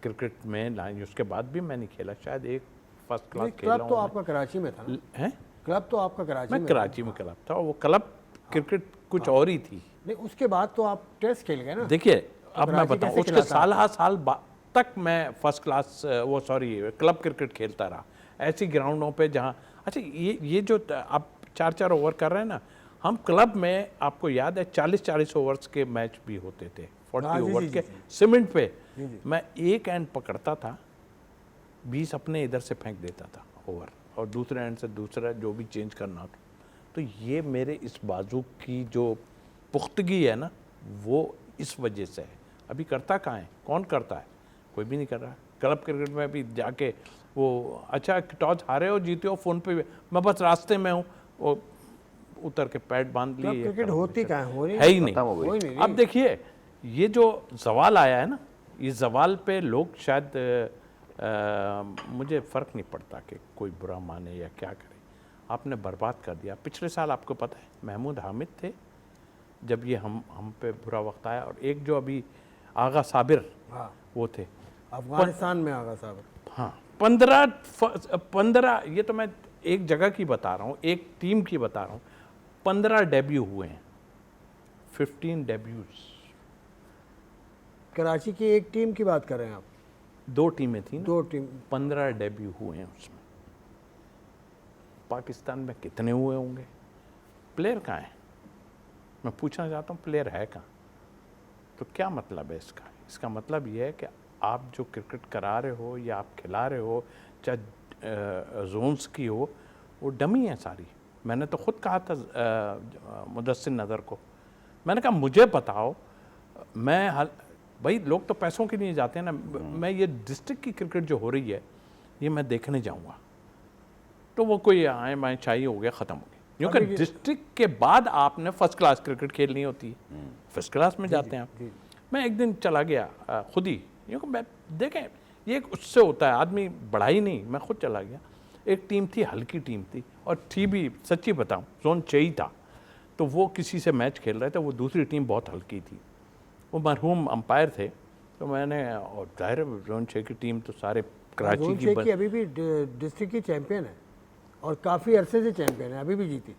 क्रिकेट में लाइन, उसके बाद भी मैं नहीं खेला, शायद एक फर्स्ट क्लास खेला क्लब तो हूँ आपका कराची में था ना? हैं। क्लब तो आपका कराची मैं में कराची में क्लब था, वो क्लब क्रिकेट कुछ और ही थी। नहीं, उसके बाद तो आप टेस्ट खेल गए ना? देखिए, अब मैं कराची बताऊं, कैसे उसके खिलाता? साल तक मैं फर्स्ट क्लास क्लब क्रिकेट खेलता रहा, ऐसी ग्राउंडों पे जहां, अच्छा ये जो आप 4-4 ओवर कर रहे हैं ना, हम क्लब में, आपको याद है 40-40 ओवर्स के मैच भी होते थे, 40 जी, ओवर जी, के जी। सीमेंट पे। मैं एक एंड पकड़ता था, 20 अपने इधर से फेंक देता था ओवर, और दूसरे एंड से दूसरा जो भी चेंज करना था। तो ये मेरे इस बाजू की जो पुख्तगी है ना, वो इस वजह से है। अभी करता कहाँ है, कौन करता है? कोई भी नहीं कर रहा। क्लब क्रिकेट में भी जाके वो, अच्छा टॉस हारे हो जीते हो, फ़ोन पे मैं बस रास्ते में हूँ, वो उतर के पैड बांध लिए। क्रिकेट होती कहाँ है? हो रही है ही नहीं। खत्म हो गई। हो ही नहीं अब देखिए, ये जो जवाल आया है ना, इस जवाल पे लोग शायद मुझे फ़र्क नहीं पड़ता कि कोई बुरा माने या क्या करे, आपने बर्बाद कर दिया। पिछले साल आपको पता है महमूद हामिद थे जब ये हम पे बुरा वक्त आया, और एक जो अभी आगा साबिर, हाँ, वो थे अफगानिस्तान में आगा साहब। हाँ। 15 ये तो मैं एक जगह की बता रहा हूँ, एक टीम की बता रहा हूँ। 15 डेब्यू हुए हैं, 15 डेब्यूज। कराची की एक टीम की बात कर रहे हैं आप? 2 टीमें थी ना, 2 टीम। 15 डेब्यू हुए हैं उसमें। पाकिस्तान में कितने हुए होंगे? प्लेयर कहाँ है? मैं पूछना चाहता हूँ, प्लेयर है कहाँ? तो क्या मतलब है इसका? इसका मतलब ये है कि आप जो क्रिकेट करा रहे हो या आप खिला रहे हो, चाहे जोन्स की हो, वो डमी है सारी। मैंने तो खुद कहा था मुदस्सिर नज़र को, मैंने कहा मुझे बताओ, भाई लोग तो पैसों के लिए जाते हैं ना, मैं ये डिस्ट्रिक्ट की क्रिकेट जो हो रही है ये मैं देखने जाऊंगा, तो वो कोई आए मैं चाहिए हो गया, ख़त्म हो गया। क्योंकि डिस्ट्रिक्ट के बाद आपने फर्स्ट क्लास क्रिकेट खेलनी होती है, फर्स्ट क्लास में जाते हैं आप। मैं एक दिन चला गया खुद ही, क्योंकि मैं देखें ये एक उससे होता है, आदमी बढ़ा ही नहीं, मैं खुद चला गया। एक टीम थी, हल्की टीम थी, और थी भी, सच्ची बताऊं, जोन 6 ही था, तो वो किसी से मैच खेल रहे थे, वो दूसरी टीम बहुत हल्की थी, वो मरहूम अंपायर थे, तो मैंने, और जाहिर है जोन 6 की टीम तो सारे कराची जोन 6 की अभी भी डिस्ट्रिक्ट की चैंपियन है और काफ़ी अरसे से चैंपियन है, अभी भी जीती।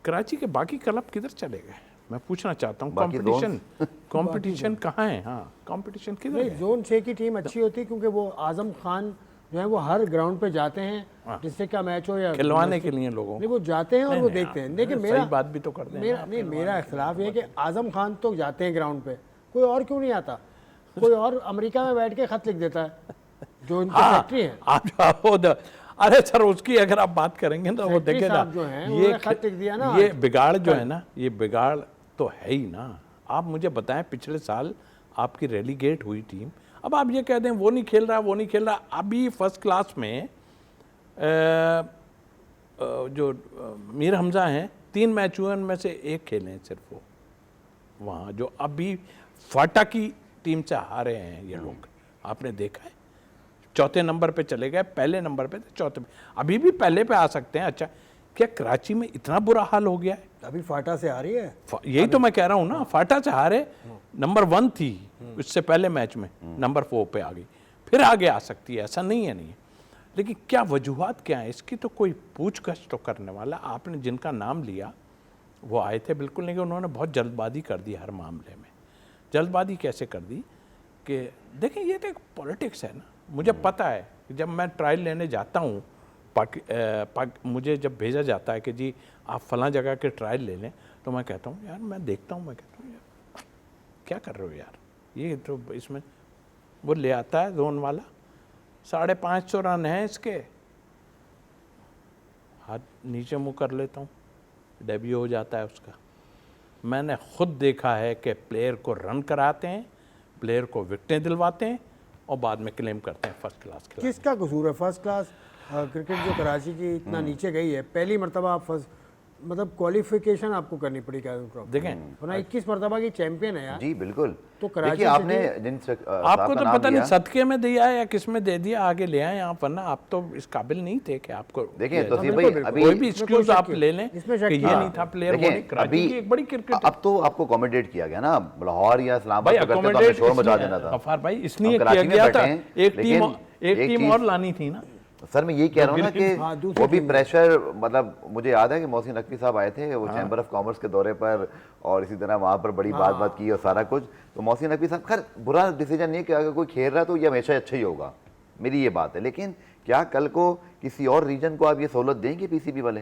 कराची के बाकी क्लब किधर चले गए, मैं पूछना चाहता हूँ। बाकी कंपटीशन कहाँ है? हाँ, कंपटीशन किधर नहीं, है? जोन 6 की टीम अच्छी होती है क्योंकि वो आजम खान जो है वो हर ग्राउंड पे जाते हैं, डिस्ट्रिक्ट का मैच हो या खिलवाने के लिए लोगों नहीं, वो जाते हैं और वो देखते हैं। देखिए मेरा सही बात भी तो करते हैं। मेरा इख्तिलाफ ये है कि आजम खान तो जाते हैं ग्राउंड पे, कोई और क्यों नहीं आता? कोई और अमेरिका में बैठ के खत लिख देता है, जो इनकी फैक्ट्री है। आप अरे सर, उसकी अगर आप बात करेंगे तो वो देखे ना, जो है ये खत लिख दिया ना, ये बिगाड़ जो है ना, ये बिगाड़ तो है ही ना। आप मुझे बताएं, पिछले साल आपकी रेलीगेट हुई टीम, अब आप ये कह दें वो नहीं खेल रहा, वो नहीं खेल रहा। अभी फर्स्ट क्लास में जो मीर हमजा हैं, 3 मैच हुए, उनमें से 1 खेले हैं सिर्फ वो, वहाँ जो अभी फाटा की टीम से हारे हैं ये लोग, आपने देखा है। चौथे नंबर पे चले गए, पहले नंबर पे थे, चौथे पे, अभी भी पहले पे आ सकते हैं। अच्छा, क्या कराची में इतना बुरा हाल हो गया है? अभी फाटा से आ रही है, यही तो मैं कह रहा हूँ ना, फाटा से हारे, नंबर 1 थी उससे पहले मैच में, नंबर 4 पे आ गई, फिर आगे आ सकती है, ऐसा नहीं है। लेकिन क्या वजूहात क्या है इसकी, तो कोई पूछगछ तो करने वाला। आपने जिनका नाम लिया वो आए थे बिल्कुल नहीं, कि उन्होंने बहुत जल्दबाजी कर दी हर मामले में। जल्दबाजी कैसे कर दी कि देखें, ये तो एक पॉलिटिक्स है ना। मुझे पता है कि जब मैं ट्रायल लेने जाता हूँ, मुझे जब भेजा जाता है कि जी आप फलां जगह के ट्रायल ले लें, तो मैं कहता हूँ यार, मैं देखता हूँ, मैं कहता हूँ यार क्या कर रहे हो यार, ये तो इसमें वो ले आता है जोन वाला, 550 रन हैं इसके, हाथ नीचे मुँह कर लेता हूँ, डेब्यू हो जाता है उसका। मैंने खुद देखा है कि प्लेयर को रन कराते हैं, प्लेयर को विकेटें दिलवाते हैं, और बाद में क्लेम करते हैं फर्स्ट क्लास खिलाड़ी। किसका कसूर है? फर्स्ट क्लास क्रिकेट जो कराची की इतना नीचे गई है, पहली मरतबा आप फर्स्ट, मतलब क्वालिफिकेशन आपको करनी पड़ी कैप्टन ट्रॉफी, देखें वरना 21 मरतबा की चैंपियन है यार। जी बिल्कुल। तो कराची देखिए आपने आपको तो पता नहीं सदके में दिया है या किस में दे दिया, आगे ले आए आप, वरना आप तो इस काबिल नहीं थे कि आपको देखिए तो भाई अभी कोई भी एक्सक्यूज आप ले लें कि ये नहीं था प्लेयर, वो नहीं। कराची की एक बड़ी क्रिकेट, अब तो आपको अकोमोडेट किया गया ना, लाहौर या इस्लामाबाद को करते तो आपने शोर मचा देना था। गफार भाई, इसलिए किया गया था, एक टीम और लानी थी ना। सर मैं यही कह रहा हूँ ना कि वो भी प्रेशर, मतलब मुझे याद है कि मोहसिन नकवी साहब आए थे वो चैम्बर ऑफ कॉमर्स के दौरे पर, और इसी तरह वहाँ पर बड़ी बात की और सारा कुछ। तो मोहसिन नकवी साहब, खैर बुरा डिसीजन नहीं है कि अगर कोई खेल रहा है तो ये हमेशा अच्छा ही होगा, मेरी ये बात है, लेकिन क्या कल को किसी और रीजन को आप ये सहूलत देंगे पीसीबी वाले?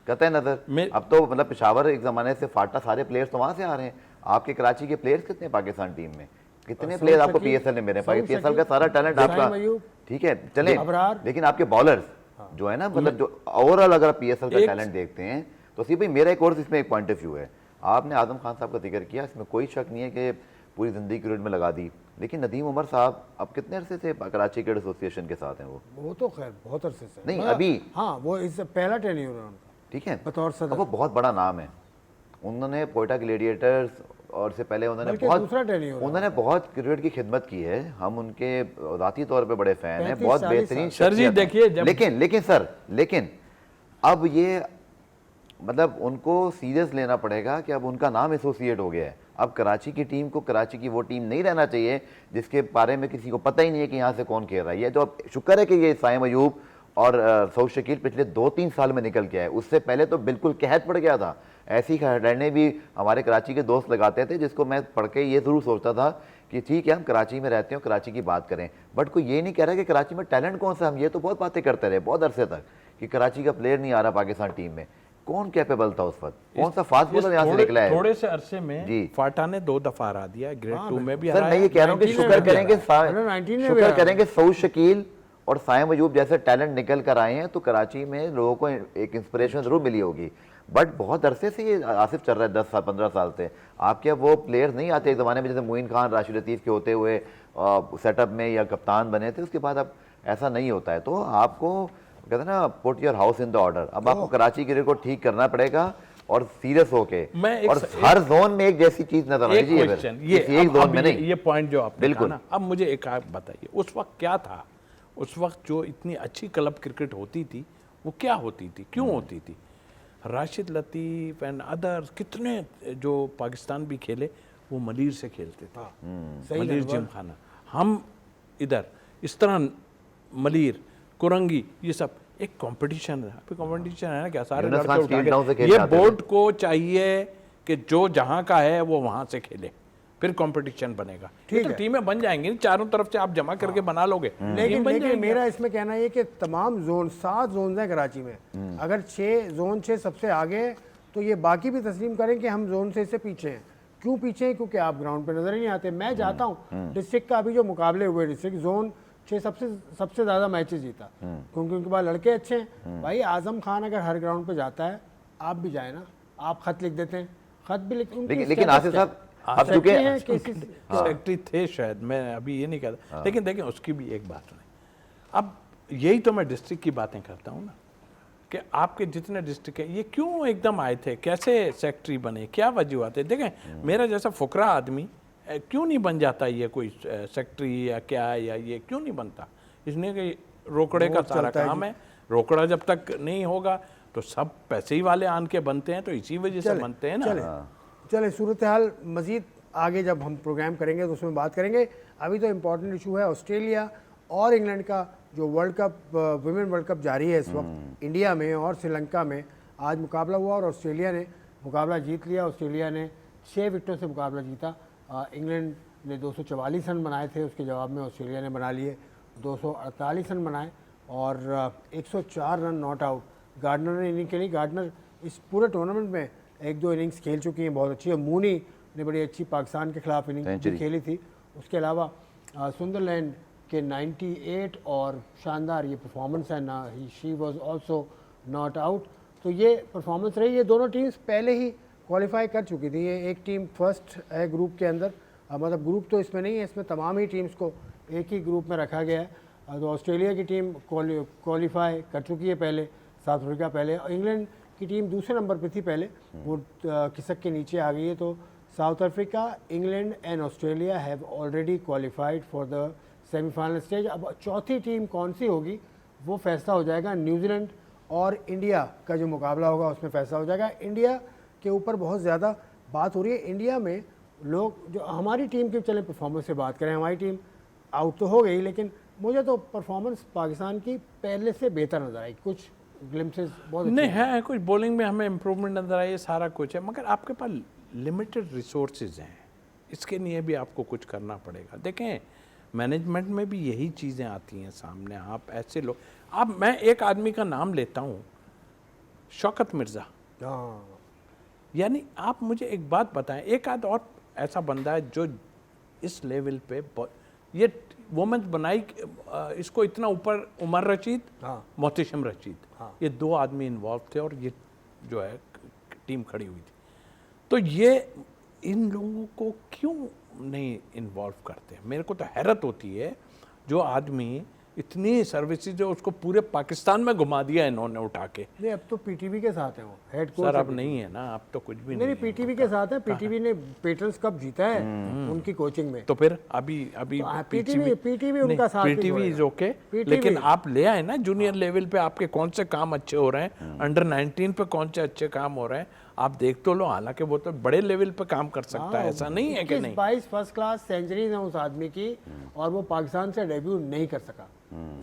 कहते नजर अब तो मतलब पेशावर एक जमाने से फाटा, सारे प्लेयर्स तो वहाँ से आ रहे हैं। आपके कराची के प्लेयर्स कितने पाकिस्तान टीम में, कितने प्लेयर आपको पीएसएल ने मेरे पास, पीएसएल का सारा टैलेंट आपका, ठीक है चले, लेकिन आपके बॉलर्स जो है ना, मतलब जो ओवरऑल अगर आप पीएसएल का टैलेंट देखते हैं तो सी भाई मेरा एक और इसमें एक पॉइंट ऑफ व्यू है। आपने आजम खान साहब का जिक्र किया, इसमें कोई शक नहीं है कि पूरी जिंदगी क्रिकेट में लगा दी, लेकिन नदीम उमर साहब अब कितने अरसे से कराची क्रिकेट एसोसिएशन के साथ हैं? वो तो खैर बहुत अरसे से नहीं, अभी हाँ वो इस पहला टेन्योर है उनका, ठीक है, बतौर सदर। वो बहुत बड़ा नाम है, उन्होंने कोयटा ग्लेडिएटर्स और से पहले उन्होंने बहुत क्रिकेट की खिदमत की है, हम उनके ज़ाती तौर पे बड़े फैन हैं, बहुत बेहतरीन सर जी। देखिए लेकिन अब ये मतलब उनको सीरियस लेना पड़ेगा कि अब उनका नाम एसोसिएट हो गया है। अब कराची की टीम को कराची की वो टीम नहीं रहना चाहिए जिसके बारे में किसी को पता ही नहीं है कि यहाँ से कौन खेल रहा है। तो अब शुक्र है कि ये साइम अयूब और सऊद शकील पिछले 2-3 साल में निकल के आए, उससे पहले तो बिल्कुल कहत पड़ गया था। ऐसी हेडलाइनें भी हमारे कराची के दोस्त लगाते थे, जिसको मैं पढ़ के ये ज़रूर सोचता था कि ठीक है हम कराची में रहते हो, कराची की बात करें, बट कोई ये नहीं कह रहा कि कराची में टैलेंट कौन सा। हम ये तो बहुत बातें करते रहे बहुत अरसे तक कि कराची का प्लेयर नहीं आ रहा पाकिस्तान टीम में। कौन कैपेबल था उस वक्त? कौन सा फास्ट बॉलर यहाँ से निकला है? थोड़े से अरसे जी। में फाटा ने 2 दफा हरा दिया, ग्रेड 2 में भी सर हराया। मैं ये कह रहा हूँ कि 19 शुक्र में भी करेंगे हराया। 19 में भी शुक्र हराया। करेंगे सऊद शकील और साइम अयूब जैसे टैलेंट निकल कर आए हैं, तो कराची में लोगों को एक इंस्पिरेशन जरूर मिली होगी। बट बहुत अरसे से ये आसिफ चल रहा है, 10 साल 15 साल से। आपके अब वो प्लेयर्स नहीं आते एक ज़माने में, जैसे मोइन खान, राशिद लतीफ़ के होते हुए सेटअप में या कप्तान बने थे, उसके बाद अब ऐसा नहीं होता है। तो आपको कहते हैं ना, put your house in the order. अब आपको कराची क्रिकेट को ठीक करना पड़ेगा और सीरियस होके, और हर जोन में एक जैसी चीज नजर आनी चाहिए। क्वेश्चन ये एक जोन में नहीं, ये पॉइंट जो आपने बिल्कुल। कहा ना, अब मुझे एक आप बताइए, उस वक्त क्या था? उस वक्त जो इतनी अच्छी क्लब क्रिकेट होती थी, वो क्या होती थी, क्यों होती थी? राशिद लतीफ़ एंड अदर्स कितने जो पाकिस्तान भी खेले, वो मलीर से खेलते थे। मलीर जिमखाना, हम इधर इस तरह मलीर, कुरंगी, ये सब एक कंपटीशन है। अभी कंपटीशन है ना, क्या सारे यूनुस लड़के खान उठा स्टील के- टाउन से खेल ये के आते थे। बोर्ड को चाहिए कि जो जहां का है वो वहां से खेले, फिर कंपटीशन बनेगा। ये तो टीमें बन जाएंगी, चारों तरफ से आप जमा करके बना लोगे, लेकिन बन लेकिन जाएंगी। मेरा इसमें कहना ये कि तमाम जोन, 7 जोन हैं कराची में, अगर 6 जोन 6 सबसे आगे हैं, तो ये बाकी भी तस्लीम करें कि हम जोन से इससे पीछे हैं। क्यों पीछे हैं? क्योंकि आप ग्राउंड पे नजर ही नहीं आते। मैं जाता हूँ डिस्ट्रिक्ट का, अभी जो मुकाबले हुए डिस्ट्रिक्ट जोन 6 सबसे ज़्यादा मैचेस जीता, क्योंकि उनके पास लड़के अच्छे हैं। भाई आजम खान अगर हर ग्राउंड पे जाता है, आप भी जाए ना, आप खत लिख देते हैं, खत भी लिख। लेकिन आसिफ साहब अब चूंकि सेक्रेटरी थे शायद, मैं अभी ये नहीं कहता, लेकिन देखिए उसकी भी एक बात नहीं। अब यही तो मैं डिस्ट्रिक्ट की बातें करता हूँ ना, कि आपके जितने डिस्ट्रिक्ट है, ये क्यों एकदम आए थे, कैसे सेक्रेटरी बने, क्या वजूहत है? देखें, मेरा जैसा फुकरा आदमी क्यों नहीं बन जाता ये कोई सेक्रेटरी या क्या, या ये क्यों नहीं बनता? इसलिए कि रोकड़े का सारा काम है। रोकड़ा जब तक नहीं होगा तो सब पैसे ही वाले आन के बनते हैं, तो इसी वजह से बनते हैं ना। चले सूरत हाल मज़ीद आगे जब हम प्रोग्राम करेंगे तो उसमें बात करेंगे। अभी तो इम्पॉर्टेंट इशू है ऑस्ट्रेलिया और इंग्लैंड का, जो world cup, women world cup जारी है इस वक्त इंडिया में और श्रीलंका में। आज मुकाबला हुआ और ऑस्ट्रेलिया ने मुकाबला जीत लिया। ऑस्ट्रेलिया ने 6 विकेटों से मुकाबला जीता। इंग्लैंड ने 244 रन बनाए थे, उसके जवाब में ऑस्ट्रेलिया ने बना लिए 248 रन बनाए और 104 रन नॉट आउट गार्डनर ने इनिंग खेली। गार्डनर इस पूरे टूर्नामेंट में 1-2 इनिंग्स खेल चुकी हैं, बहुत अच्छी है। मूनी ने बड़ी अच्छी पाकिस्तान के खिलाफ इनिंग भी खेली थी। उसके अलावा सुंदरलैंड के 98 और शानदार ये परफॉर्मेंस है ना, she was also not out. तो ये परफॉर्मेंस रही। ये दोनों टीम्स पहले ही क्वालिफाई कर चुकी थी। ये एक टीम फर्स्ट है ग्रुप के अंदर, मतलब ग्रुप तो इसमें नहीं है, इसमें तमाम ही टीम्स को एक ही ग्रुप में रखा गया है। तो ऑस्ट्रेलिया की टीम क्वालिफाई कर चुकी है पहले, साउथ अफ्रीका पहले, और इंग्लैंड की टीम दूसरे नंबर पे थी पहले, वो खिसक के नीचे आ गई है। तो south Africa, England and Australia have already qualified for the semifinal stage. अब चौथी टीम कौन सी होगी वो फैसला हो जाएगा। न्यूजीलैंड और इंडिया का जो मुकाबला होगा उसमें फैसला हो जाएगा। इंडिया के ऊपर बहुत ज़्यादा बात हो रही है। इंडिया में लोग, जो हमारी टीम की, चलें परफॉर्मेंस से बात करें, हमारी टीम आउट तो हो गई, लेकिन मुझे तो परफॉर्मेंस पाकिस्तान की पहले से बेहतर नजर आई। कुछ ग्लिम्पसेस बहुत नहीं है, कुछ बॉलिंग में हमें इम्प्रूवमेंट नजर आई, सारा कुछ है, मगर आपके पास लिमिटेड रिसोर्सेज हैं, इसके लिए भी आपको कुछ करना पड़ेगा। देखें, मैनेजमेंट में भी यही चीज़ें आती हैं सामने। आप ऐसे लोग, अब मैं एक आदमी का नाम लेता हूँ, शौकत मिर्ज़ा। यानी आप मुझे एक बात बताएं, एक आध और ऐसा बंदा है जो इस लेवल पे, ये वुमेन्स बनाई इसको इतना ऊपर, उमर रशीद, मोहतशम रशीद, ये 2 आदमी इन्वॉल्व थे और ये जो है टीम खड़ी हुई थी। तो ये इन लोगों को क्यों नहीं इन्वॉल्व करते? मेरे को तो हैरत होती है, जो आदमी इतनी सर्विसेज है उसको पूरे पाकिस्तान में घुमा दिया इन्होंने उठा के। नहीं, अब तो पीटीवी के साथ है वो हेड कोच। सर अब नहीं है ना, अब तो कुछ भी नहीं। पीटीवी के साथ है। पीटीवी ने पेटर्न्स कप जीता है उनकी कोचिंग में। तो फिर अभी पीटीवी उनका साथ, पीटीवी इज ओके, लेकिन आप ले आए ना जूनियर लेवल पे, आपके कौन से काम अच्छे हो रहे हैं, अंडर 19 पे कौन से अच्छे काम हो रहे हैं, आप देख तो लो। हालांकि वो तो बड़े लेवल पे काम कर सकता है, ऐसा नहीं है कि नहीं। 22 फर्स्ट क्लास सेंचुरीज हैं उस आदमी की, और वो पाकिस्तान से डेब्यू नहीं कर सका।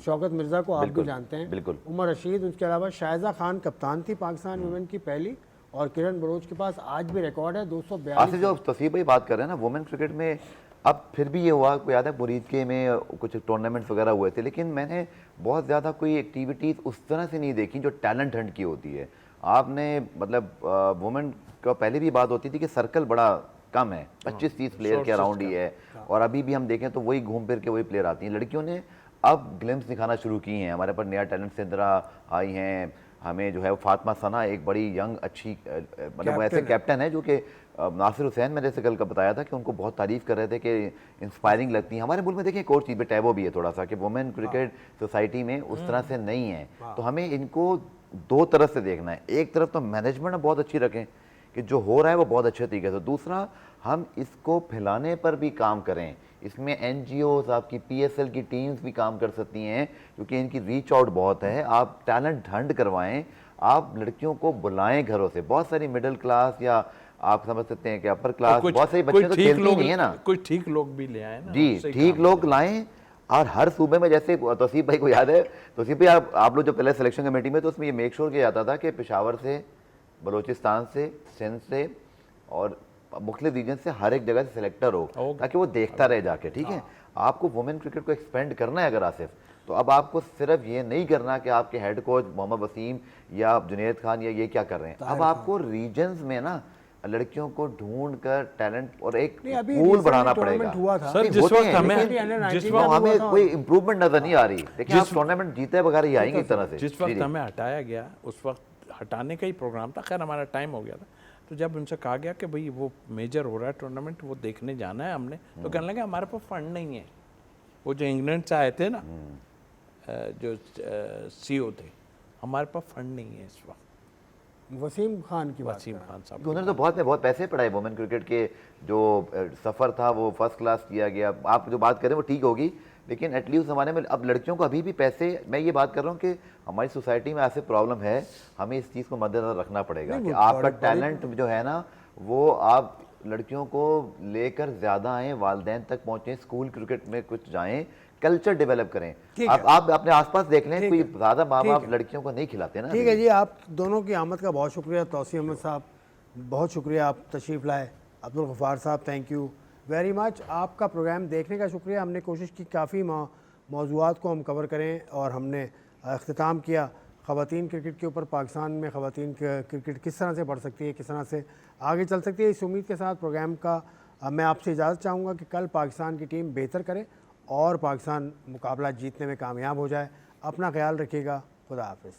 शौकत मिर्जा को आप भी जानते हैं, बिल्कुल। उमर रशीद, उसके अलावा शायजा खान कप्तान थी पाकिस्तान वुमेन की पहली, और किरण बलोच के पास आज भी रिकॉर्ड है 242। आसिफ, जो तसीब भाई बात कर रहे हैं ना, वुमेन क्रिकेट में अब फिर भी ये हुआ, कोई याद है मुरीद के में कुछ टूर्नामेंट्स वगैरह हुए थे, लेकिन मैंने बहुत ज़्यादा कोई एक्टिविटीज़ उस तरह से नहीं देखी जो टैलेंट हंट की होती है। आपने मतलब वुमेन का पहले भी बात होती थी कि सर्कल बड़ा कम है, 25-30 प्लेयर के अराउंड ही है, और अभी भी हम देखें तो वही घूम फिर के वही प्लेयर आती हैं। लड़कियों ने अब ग्लिम्स दिखाना शुरू की हैं, हमारे पास नया टैलेंट सिंदरा आई हैं, हमें जो है वो फातिमा सना एक बड़ी यंग अच्छी मतलब ऐसे कैप्टन है जो कि नासिर हुसैन मैंने जैसे कल का बताया था कि उनको बहुत तारीफ कर रहे थे कि इंस्पायरिंग लगती है। हमारे मुल्क में देखिए एक और चीज़ भी टैबो भी है थोड़ा सा कि वुमेन क्रिकेट सोसाइटी में उस तरह से नहीं है, तो हमें इनको दो तरफ से देखना है। एक तरफ तो मैनेजमेंट बहुत अच्छी रखें कि जो हो रहा है वो बहुत अच्छे तरीके से, दूसरा हम इसको फैलाने पर भी काम करें। इसमें NGOs, आपकी PSL की टीम्स भी काम कर सकती हैं क्योंकि इनकी रीच आउट बहुत है। आप टैलेंट हंट करवाएं, आप लड़कियों को बुलाएं घरों से। बहुत सारी मिडिल क्लास या आप समझ सकते हैं कि अपर क्लास बहुत सारी बच्चे तो खेलती नहीं है ना, कोई ठीक लोग भी ले आए ना, जी ठीक लोग लाएं। और हर सूबे में जैसे तौसीफ भाई को याद है, तौसीफ भाई आप लोग जो पहले सिलेक्शन कमेटी में, तो उसमें ये मेक श्योर किया जाता था कि पेशावर से, बलोचिस्तान से, सिंध से और मुख्तलिफ रीजन से हर एक जगह से सिलेक्टर हो ताकि वो देखता रहे जाके। ठीक है, आपको वुमेन क्रिकेट को एक्सपेंड करना है अगर आसिफ, तो अब आपको सिर्फ ये नहीं करना कि आपके हेड कोच मोहम्मद वसीम या जुनैद खान या ये क्या कर रहे हैं, अब आपको रीजन्स में ना लड़कियों को ढूंढ कर टैलेंट और एक पूल बढ़ाना पड़ेगा। सर जिस वक्त हमें कोई इम्प्रूवमेंट नजर नहीं आ रही, लेकिन आप टूर्नामेंट जीते बगैर ही आएंगे इस तरह से। जिस वक्त हमें हटाया गया उस वक्त हटाने का ही प्रोग्राम था, खैर हमारा टाइम हो गया था, तो जब उनसे कहा गया कि भाई वो मेजर हो रहा है टूर्नामेंट, वो देखने जाना है हमने, तो कहने लगे हमारे पास फंड नहीं है। वो जो इंग्लैंड से आए थे ना जो CEO थे, हमारे पास फंड नहीं है इस वक्त। वसीम खान की बात, वसीम खान साहब उन्होंने तो बहुत पैसे पढ़ाए वुमेन क्रिकेट के, जो सफ़र था वो फर्स्ट क्लास किया गया। आप जो बात करें वो ठीक होगी, लेकिन एटलीस्ट ज़माने में अब लड़कियों को अभी भी पैसे, मैं ये बात कर रहा हूँ कि हमारी सोसाइटी में ऐसे प्रॉब्लम है, हमें इस चीज़ को मद्देनजर रखना पड़ेगा कि आपका टैलेंट जो है ना वो आप लड़कियों को लेकर ज़्यादा आएँ, वालिदैन तक पहुँचें, स्कूल क्रिकेट में कुछ जाएँ, कल्चर डेवलप करें। आप अपने आसपास देख लें, कोई ज़्यादा माँ बाप लड़कियों को नहीं खिलाते ना। ठीक है जी, आप दोनों की आमद का बहुत शुक्रिया। तौसीफ अहमद साहब बहुत शुक्रिया, आप तशरीफ़ लाए। अब्दुल गफ़ार साहब थैंक यू वेरी मच, आपका प्रोग्राम देखने का शुक्रिया। हमने कोशिश की काफ़ी मौज़ूआत को हम कवर करें और हमने अख्तिताम किया ख़वातीन क्रिकेट के ऊपर, पाकिस्तान में ख़वातीन क्रिकेट किस तरह से बढ़ सकती है, किस तरह से आगे चल सकती है। इस उम्मीद के साथ प्रोग्राम का मैं आपसे इजाज़त चाहूँगा कि कल पाकिस्तान की टीम बेहतर करे और पाकिस्तान मुकाबला जीतने में कामयाब हो जाए। अपना ख्याल रखिएगा, खुदा हाफिज़।